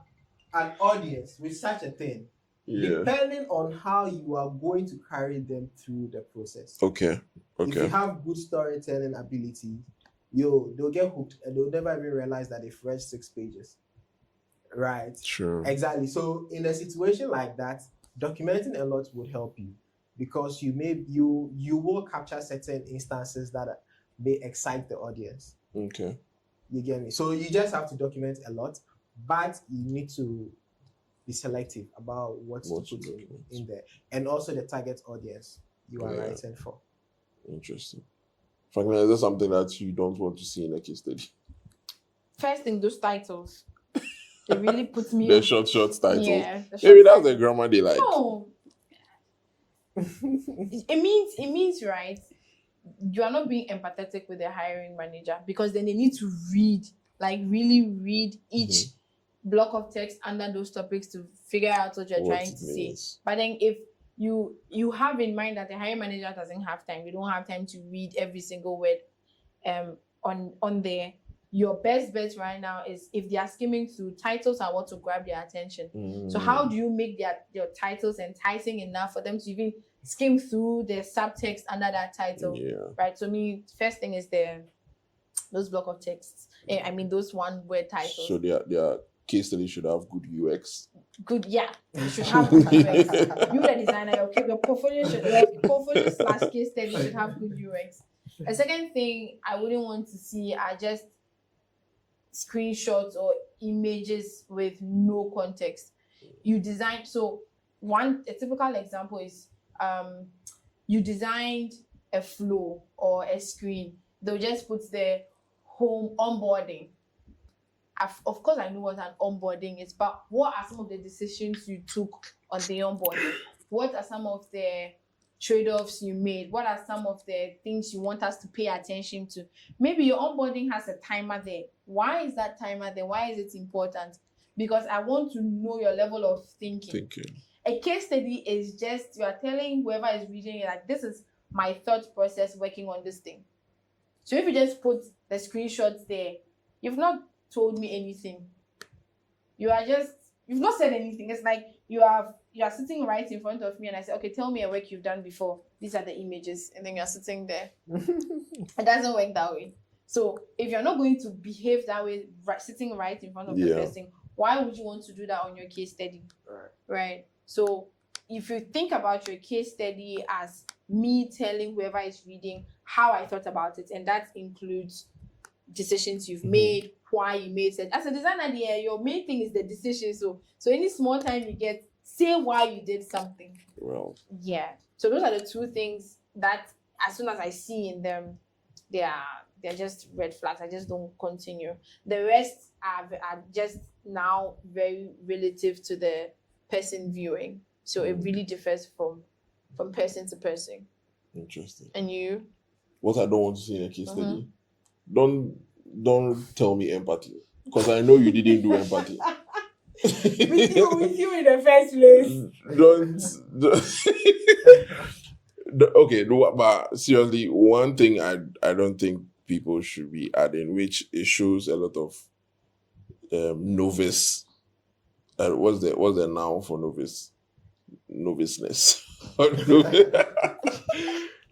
an audience with such a thing, depending on how you are going to carry them through the process. Okay. If you have good storytelling ability, they'll get hooked and they'll never even realize that they've read 6 pages. Right? Sure. Exactly. So in a situation like that, documenting a lot would help you, because you will capture certain instances that may excite the audience. Okay. You get me? So you just have to document a lot, but you need to be selective about what to put in there, and also the target audience you are writing for. Interesting. Franklin, is there something that you don't want to see in a case study? First thing, those titles. It really puts me the short titles. Yeah. Maybe that's the grammar they like. No. it means right, you are not being empathetic with the hiring manager, because then they need to really read each block of text under those topics to figure out what you're trying to say. But then if you have in mind that the hiring manager doesn't have time, you don't have time to read every single word on there, your best bet right now is, if they are skimming through, titles are what to grab their attention. So how do you make your titles enticing enough for them to even skim through the subtext under that title? Right. So first thing is those block of texts. I mean, those one word titles. So their case study should have good UX. Good, yeah. You should have good UX. You the designer, your portfolio / case study should have good UX. A second thing I wouldn't want to see are just screenshots or images with no context. You design, so a typical example is you designed a flow or a screen. They'll just put the home onboarding. Of course, I know what an onboarding is, but what are some of the decisions you took on the onboarding? What are some of the trade-offs you made? What are some of the things you want us to pay attention to? Maybe your onboarding has a timer there. Why is that timer there? Why is it important? Because I want to know your level of thinking. A case study is just, you are telling whoever is reading it, like, this is my thought process working on this thing. So if you just put the screenshots there, you've not told me anything. You've not said anything. It's like you are sitting right in front of me and I say, okay, tell me a work you've done before. These are the images. And then you're sitting there. It doesn't work that way. So if you're not going to behave that way, sitting right in front of the person, why would you want to do that on your case study? Right? So if you think about your case study as me telling whoever is reading how I thought about it, and that includes decisions you've made, why you made it. As a designer, your main thing is the decision. So any small time you get, say why you did something. Well, yeah. So those are the two things that, as soon as I see in them, they're just red flags. I just don't continue. The rest are just now very relative to the person viewing. So it really differs from person to person. Interesting. And you? What I don't want to see in a case study, don't tell me empathy, because I know you didn't do empathy. with you in the first place. Okay, but seriously, one thing I don't think people should be adding, which it shows a lot of novice. What's the noun for novice? Noviceness.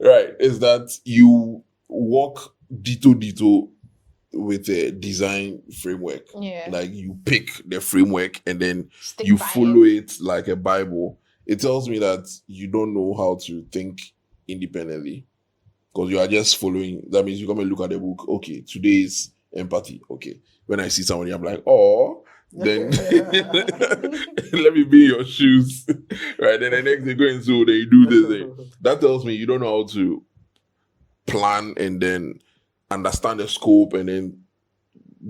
Right, is that you walk dito with a design framework. Yeah. Like, you pick the framework and then you follow it like a Bible. It tells me that you don't know how to think independently, because you are just following. That means you come and look at the book. Okay, today is empathy. Okay, when I see somebody, I'm like, oh, then let me be in your shoes. Right, then the next day go and so then you do this thing. That tells me you don't know how to plan and then understand the scope and then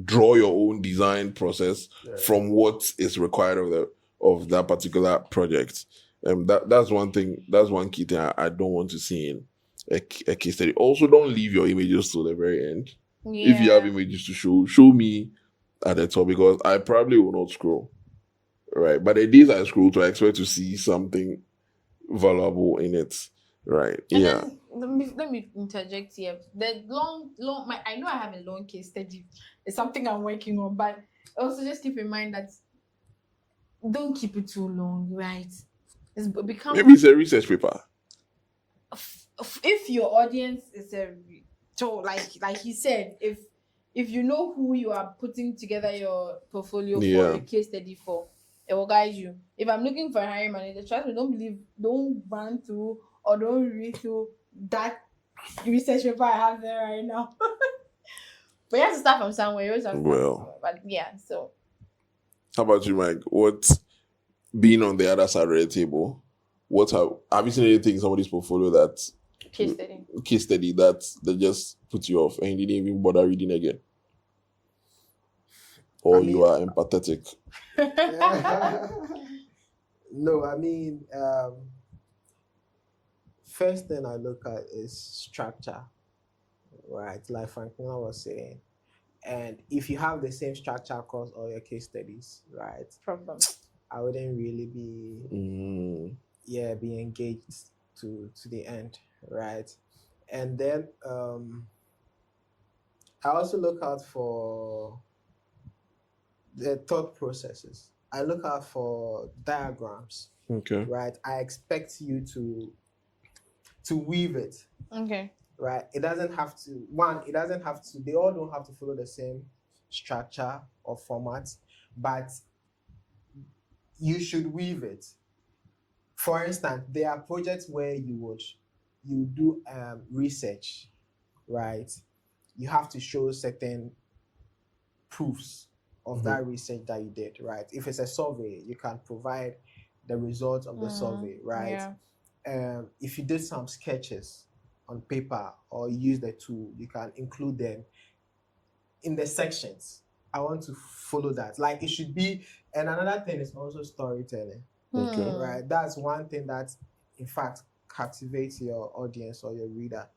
draw your own design process from what is required of that particular project. That's one thing. That's one key thing I don't want to see in a case study. Also, don't leave your images to the very end. If you have images to show me at the top, because I probably will not scroll. Right, but the days I scroll to, I expect to see something valuable in it. Right. And Yeah. then let me interject here. The I know I have a long case study. It's something I'm working on, but also just keep in mind that don't keep it too long, right? It's become Maybe it's a research paper. If your audience is so like he said, if you know who you are putting together your portfolio for, your case study for, it will guide you. If I'm looking for a hiring manager, trust me, don't run through or don't read through that research paper I have there right now. But you have to start from somewhere. You always have to start from somewhere. But yeah, so. How about you, Mike? What, being on the other side of the table, have you seen anything in somebody's portfolio that case study that just put you off and you didn't even bother reading again? Or you are empathetic? No, I mean, first thing I look at is structure, right? Like Franklin was saying. And if you have the same structure across all your case studies, right? Problem. I wouldn't really be be engaged to the end, right? And then I also look out for the thought processes. I look out for diagrams. Okay. Right? I expect you to weave it. Okay. Right? It doesn't have to, they all don't have to follow the same structure or format, but you should weave it. For instance, there are projects where you do research, right? You have to show certain proofs of that research that you did, right? If it's a survey, you can provide the results of the survey, right? Yeah. If you did some sketches on paper or use the tool, you can include them in the sections. I want to follow that. Like it should be, and another thing is also storytelling. Okay. Right? That's one thing that, in fact, captivates your audience or your reader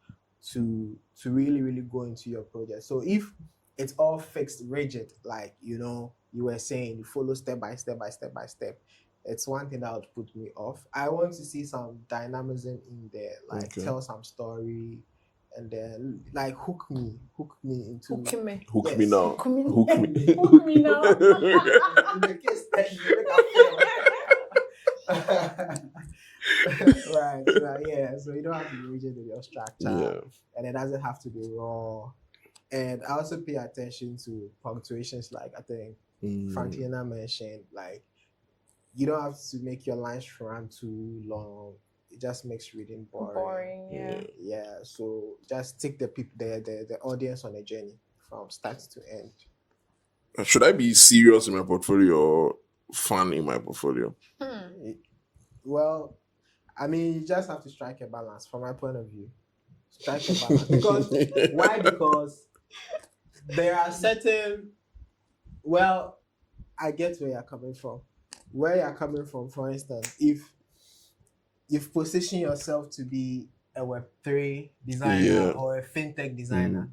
to really, really go into your project. So if it's all fixed, rigid, like you were saying, you follow step by step, it's one thing that would put me off. I want to see some dynamism in there, like tell some story, and then like hook me into hook me now. Hook me now. Hook me now. In the case that you right, yeah. So you don't have to be rigid with your structure, and it doesn't have to be raw. And I also pay attention to punctuations, like I think Franklina mentioned, like you don't have to make your lines run too long. It just makes reading boring. Yeah. So just take the audience on a journey from start to end. Should I be serious in my portfolio or fun in my portfolio? Well, I mean, you just have to strike a balance from my point of view. Strike a balance. Why? Because there are certain, well, I get where you're coming from. Where you're coming from, for instance, if you've positioned yourself to be a Web3 designer or a fintech designer,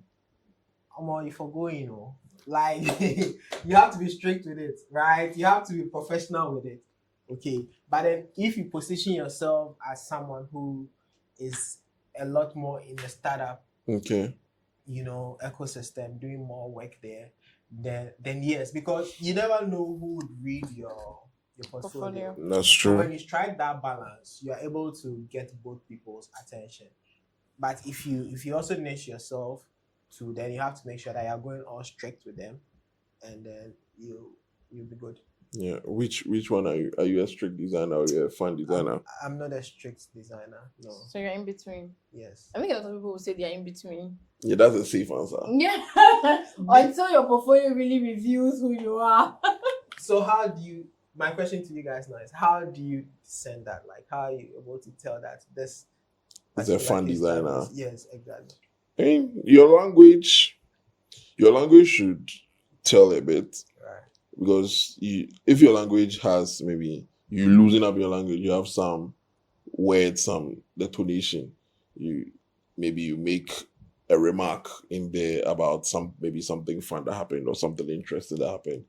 you forgo, like you have to be strict with it, right? You have to be professional with it. Okay. But then if you position yourself as someone who is a lot more in the startup ecosystem, doing more work there, then yes, because you never know who would read your portfolio. That's true. So when you strike that balance, you are able to get both people's attention. But if you also niche yourself to, then you have to make sure that you're going all strict with them, and then you'll be good. Yeah. Which one are you? Are you a strict designer or are you a fun designer? I'm not a strict designer. No. So you're in between. Yes. I think a lot of people will say they are in between. Yeah, that's a safe answer. Yeah. Until your portfolio really reveals who you are. So my question to you guys now is, how do you send that? Like, how are you able to tell that this is a fun designer? Yes, exactly. I mean, your language should tell a bit. Right. Because if your language has, maybe you loosen up your language, you have some words, some detonation, you make a remark in there about maybe something fun that happened or something interesting that happened,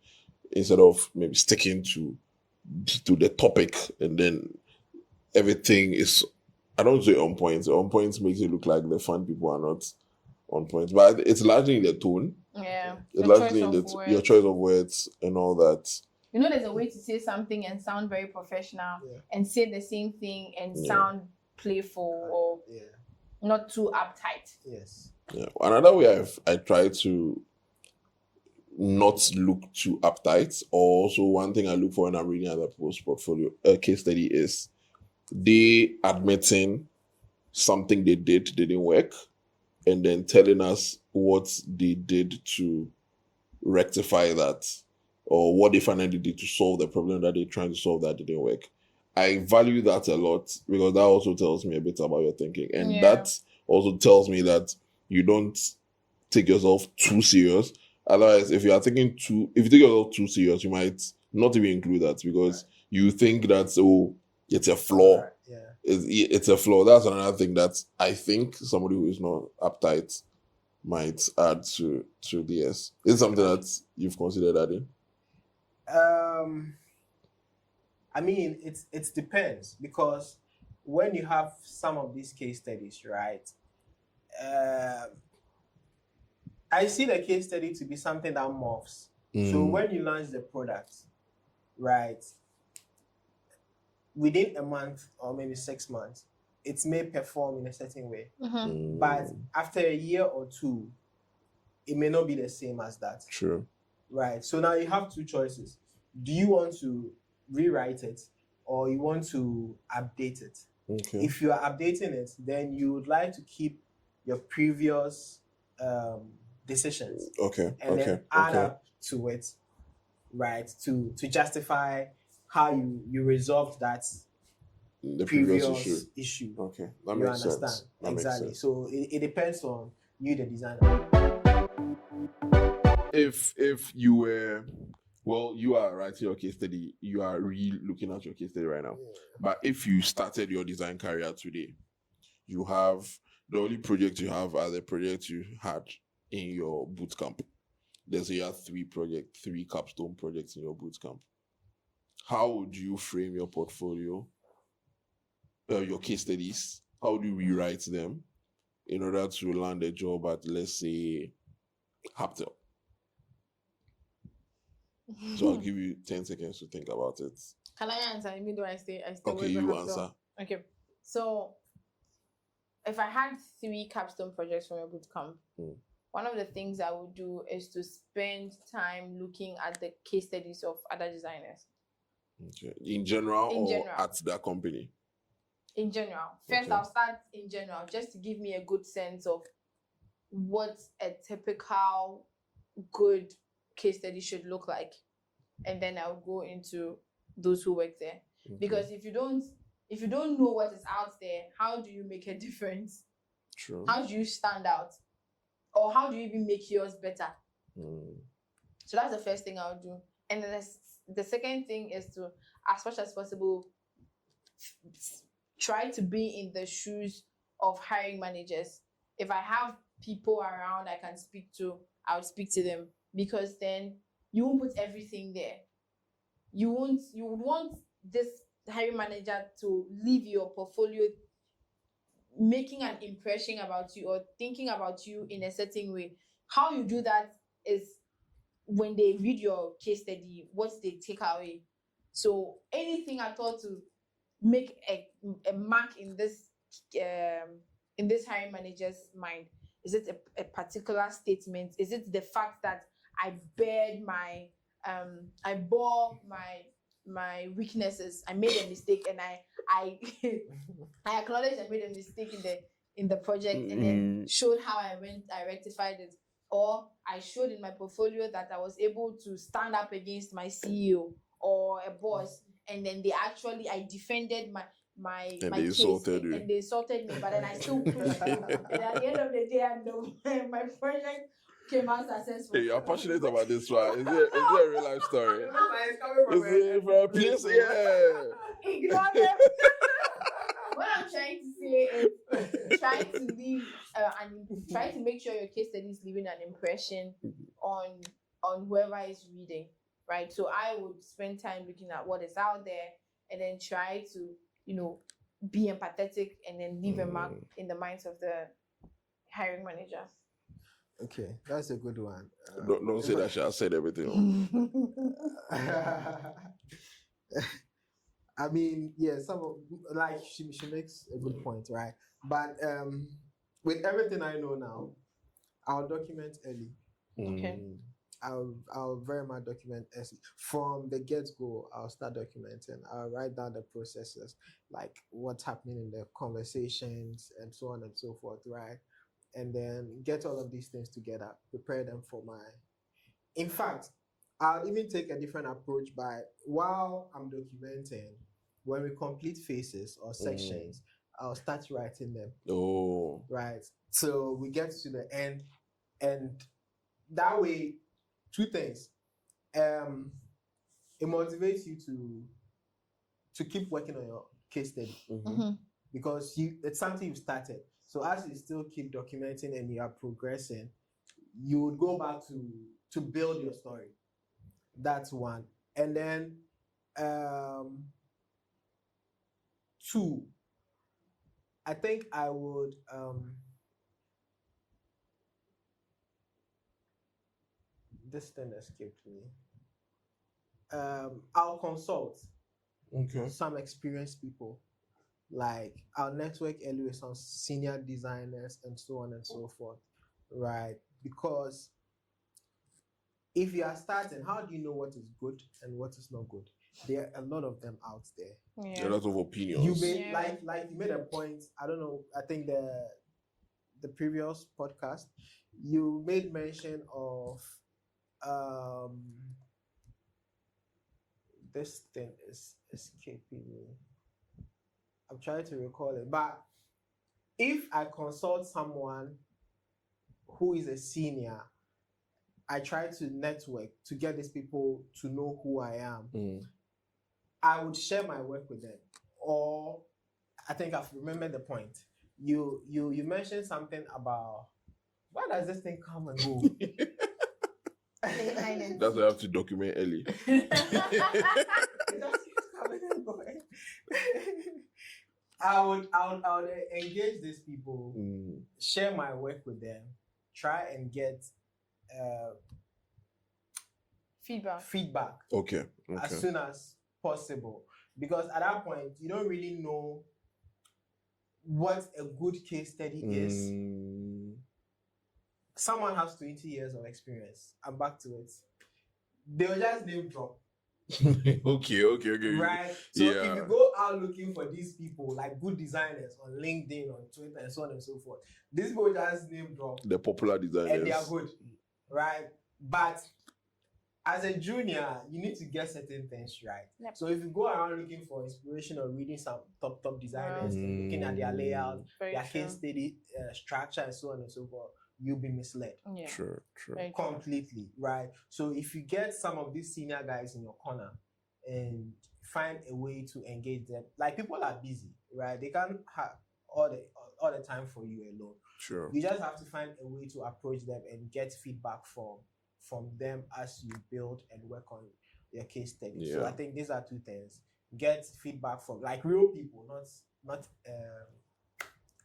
instead of maybe sticking to the topic, and then everything is I don't say on point. On point makes it look like the fun people are not on point, but it's largely in the tone. Yeah, It's largely in your choice of words and all that. You know, there's a way to say something and sound very professional, and say the same thing and sound playful or not too uptight. Yes. Yeah. Another way I try to not look too uptight, or also one thing I look for when I'm reading other people's portfolio case study is they admitting something they did didn't work, and then telling us what they did to rectify that, or what they finally did to solve the problem that they're trying to solve that didn't work. I value that a lot because that also tells me a bit about your thinking, and that also tells me that you don't take yourself too serious. Otherwise, if you take yourself too serious, you might not even include that because you think that it's a flaw. It's a flaw. That's another thing that I think somebody who is not uptight might add to this. Is it something that you've considered adding? I mean, it depends, because when you have some of these case studies, right? I see the case study to be something that morphs. So when you launch the product, right, within a month or maybe 6 months, it may perform in a certain way. But after a year or two, it may not be the same as that. True. Right. So now you have two choices. Do you want to rewrite it, or you want to update it? Okay. If you are updating it, then you would like to keep your previous decisions. Okay. And then add up to it, right? To justify how you resolved that the previous issue. Okay. That makes sense. Exactly. So it depends on you, the designer. If you were, well, you are writing your case study, you are looking at your case study right now. But if you started your design career today, you have the only project you have are the projects you had in your bootcamp. Let's say you have three capstone projects in your bootcamp. How would you frame your portfolio, your case studies? How do you rewrite them in order to land a job at, let's say, Haptel? So I'll give you 10 seconds to think about it. Can I answer? I mean, do I stay? Okay, you answer. Okay. So if I had 3 capstone projects from a bootcamp, one of the things I would do is to spend time looking at the case studies of other designers. Okay. In general, at that company? In general. First, I'll start in general, just to give me a good sense of what a typical good case study should look like. And then I'll go into those who work there. Because if you don't know what is out there, how do you make a difference? True. How do you stand out? Or how do you even make yours better? So that's the first thing I'll do. And then the second thing is to, as much as possible, try to be in the shoes of hiring managers. If I have people around I can speak to, I'll speak to them, because then you won't put everything there. You would want this hiring manager to leave your portfolio making an impression about you or thinking about you in a certain way. How you do that is when they read your case study, what they take away. So anything at all to make a mark in this hiring manager's mind. Is it a particular statement? Is it the fact that I bore my weaknesses? I made a mistake and I I acknowledged I made a mistake in the project and then showed how I rectified it. Or I showed in my portfolio that I was able to stand up against my CEO or a boss, and then I defended my case, and they insulted me, but then I still pushed through. And at the end of the day, my project came out successful. Hey, you're passionate about this one. Is it a real life story? Is it from a place? Yeah. Ignore them. What I'm trying to say is try to make sure your case study is leaving an impression on whoever is reading, right? So I would spend time looking at what is out there and then try to, be empathetic and then leave a mark in the minds of the hiring manager. Okay, that's a good one. Don't say that she has said everything. I mean, yeah, she makes a good point, right? But with everything I know now, I'll document early. Okay. I'll very much document from the get-go. I'll start documenting. I'll write down the processes, like what's happening in the conversations and so on and so forth, right? And then get all of these things together, prepare them for in fact, I'll even take a different approach by while I'm documenting, when we complete phases or sections, I'll start writing them. Oh. Right. So we get to the end, and that way, two things. It motivates you to keep working on your case study because it's something you started. So as you still keep documenting and you are progressing, you would go back to build your story. That's one. And then two, I think I would this thing escaped me. I'll consult some experienced people. Like I'll network early with some senior designers and so on and so forth, right? Because if you are starting, how do you know what is good and what is not good? There are a lot of them out there. Yeah. A lot of opinions. You made like you made a point. I don't know. I think the previous podcast you made mention of this thing is escaping me. I'm trying to recall it, but if I consult someone who is a senior, I try to network to get these people to know who I am. I would share my work with them, or I think I've remembered the point. You mentioned something about why does this thing come and go? That's why I have to document early. I would engage these people, share my work with them, try and get feedback. Okay. As soon as possible, because at that point you don't really know what a good case study is. Someone has 20 years of experience. I'm back to it. They'll just name drop. Okay. Right. So if you go out looking for these people, like good designers on LinkedIn, on Twitter, and so on and so forth, these people just name drop the popular designers, and they are good, right? But as a junior, you need to get certain things right. Yep. So if you go around looking for inspiration or reading some top designers and looking at their layout, their case study structure, and so on and so forth, you'll be misled. Yeah. True. Completely, right? So if you get some of these senior guys in your corner and find a way to engage them, like people are busy, right? They can't have all the time for you alone. Sure. You just have to find a way to approach them and get feedback from them as you build and work on your case study. Yeah. So I think these are two things. Get feedback from like real people, not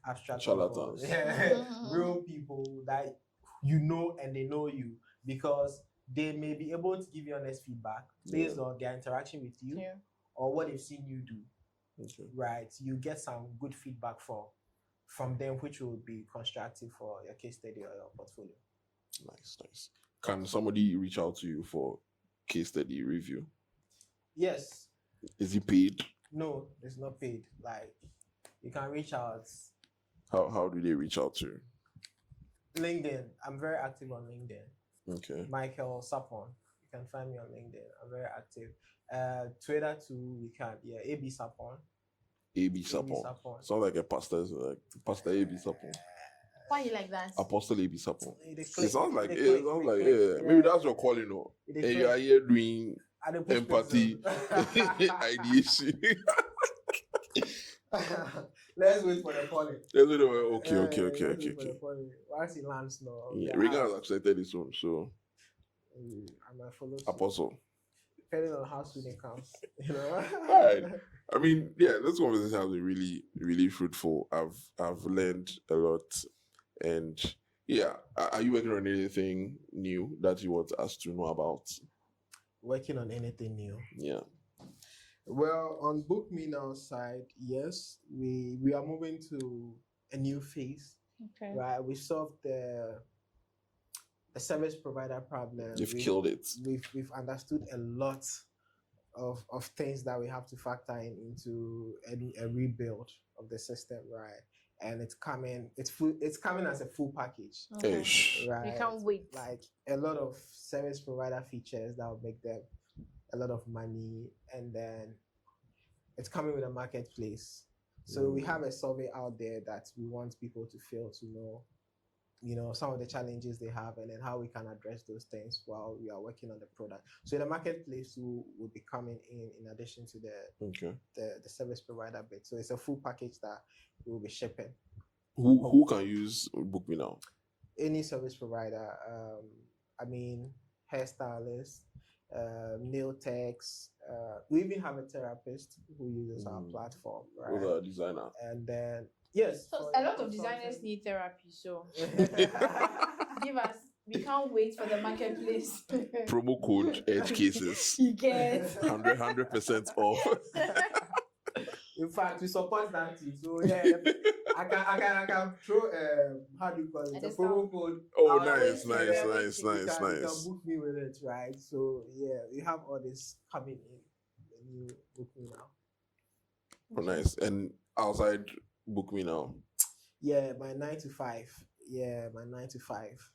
abstract charlatans. Real people that you know and they know you, because they may be able to give you honest feedback based on their interaction with you or what they've seen you do. Okay. Right? You get some good feedback from them, which will be constructive for your case study or your portfolio. Nice. Can somebody reach out to you for case study review? Yes. Is it paid? No, it's not paid. Like, you can reach out. How do they reach out to you? LinkedIn. I'm very active on LinkedIn. Okay. Michael Sarpong. You can find me on LinkedIn. I'm very active. Twitter too. We can. Yeah. AB Sarpong. AB Sarpong. Sounds like a pastor. Like Pastor AB Sarpong. Why you like that? Apostle AB Sarpong. It sounds like maybe that's your calling, no? And you are here doing empathy, ideation. Let's wait for the calling. Okay. Once he lands, no. Yeah, Regan has accepted this one, so I might follow. Apostle. depending on how soon it comes, you know. Right. I mean, yeah, this conversation has been really, really fruitful. I've learned a lot, and yeah, are you working on anything new that you want us to know about? Working on anything new? Yeah. Well, on Book Me Now side, yes, we are moving to a new phase. Okay. Right, we solved the service provider problem. You've killed it. We've understood a lot of things that we have to factor into a rebuild of the system, right? And it's coming as a full package. Okay. Right. We can't wait. Like a lot of service provider features that will make them a lot of money, and then it's coming with a marketplace. So we have a survey out there that we want people to fill to know, you know, some of the challenges they have, and then how we can address those things while we are working on the product. So the marketplace will be coming in addition to the service provider bit. So it's a full package that we will be shipping. Who can use Book Me Now? Any service provider. I mean, hairstylists, nail techs. We even have a therapist who uses our platform, right? With a designer. And then yes. So a lot of designers need therapy, so give us. We can't wait for the marketplace. Promo code Edge Cases. You get 100% off. In fact, we support that too. So yeah, I can throw how do you call it? The promo code. Oh, nice. nice. You can book me with it, right? So yeah, we have all this coming in when you book me now. Oh, nice. And outside Book Me Now? Yeah, my 9 to 5. Yeah, my 9 to 5.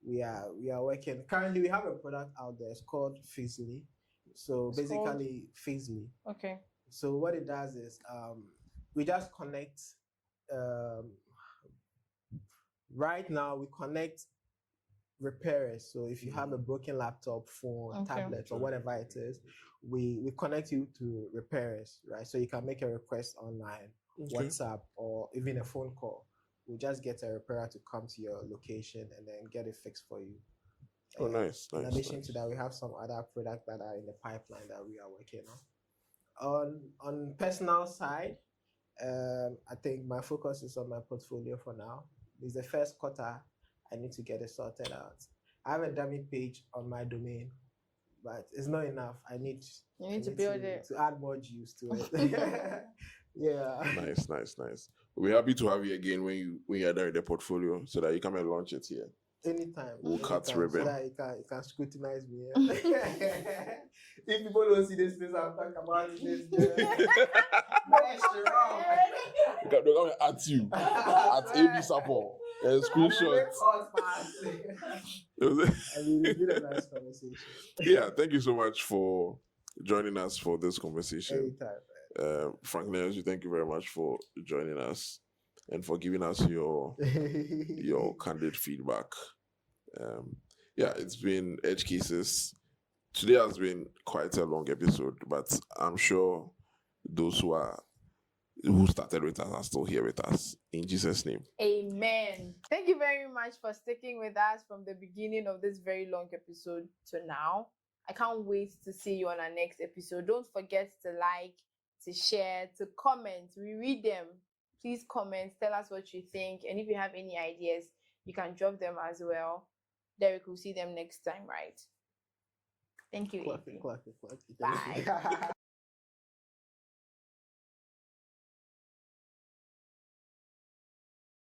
We are working. Currently, we have a product out there. It's called Fazly. So basically, Fazly. Okay. So what it does is we just connect. Right now, we connect repairers. So if you have a broken laptop, phone, tablet, or whatever it is, we connect you to repairers, right? So you can make a request online, WhatsApp, or even a phone call. We'll just get a repairer to come to your location and then get it fixed for you. Oh, nice. In addition to that, we have some other products that are in the pipeline that we are working on. On personal side, I think my focus is on my portfolio for now. It's the first quarter. I need to get it sorted out. I have a dummy page on my domain, but it's not enough. I need to build it to add more juice to it. Yeah. Nice. We're happy to have you again when you are done with the portfolio, so that you come and launch it here. Anytime. We'll cut ribbon. So that you can scrutinize me. Yeah? If people don't see this things I'm talking about, this. They're going to at you at AB Support and screenshot. I mean, it's been a nice conversation. Yeah, thank you so much for joining us for this conversation. Anytime. Frank Nels, thank you very much for joining us and for giving us your candid feedback. Yeah, it's been Edge Cases. Today has been quite a long episode, but I'm sure those who started with us are still here with us. In Jesus' name. Amen. Thank you very much for sticking with us from the beginning of this very long episode to now. I can't wait to see you on our next episode. Don't forget to like, to share, to comment. We read them. Please comment. Tell us what you think. And if you have any ideas, you can drop them as well. Derek will see them next time, right? Thank you. Clap. Bye.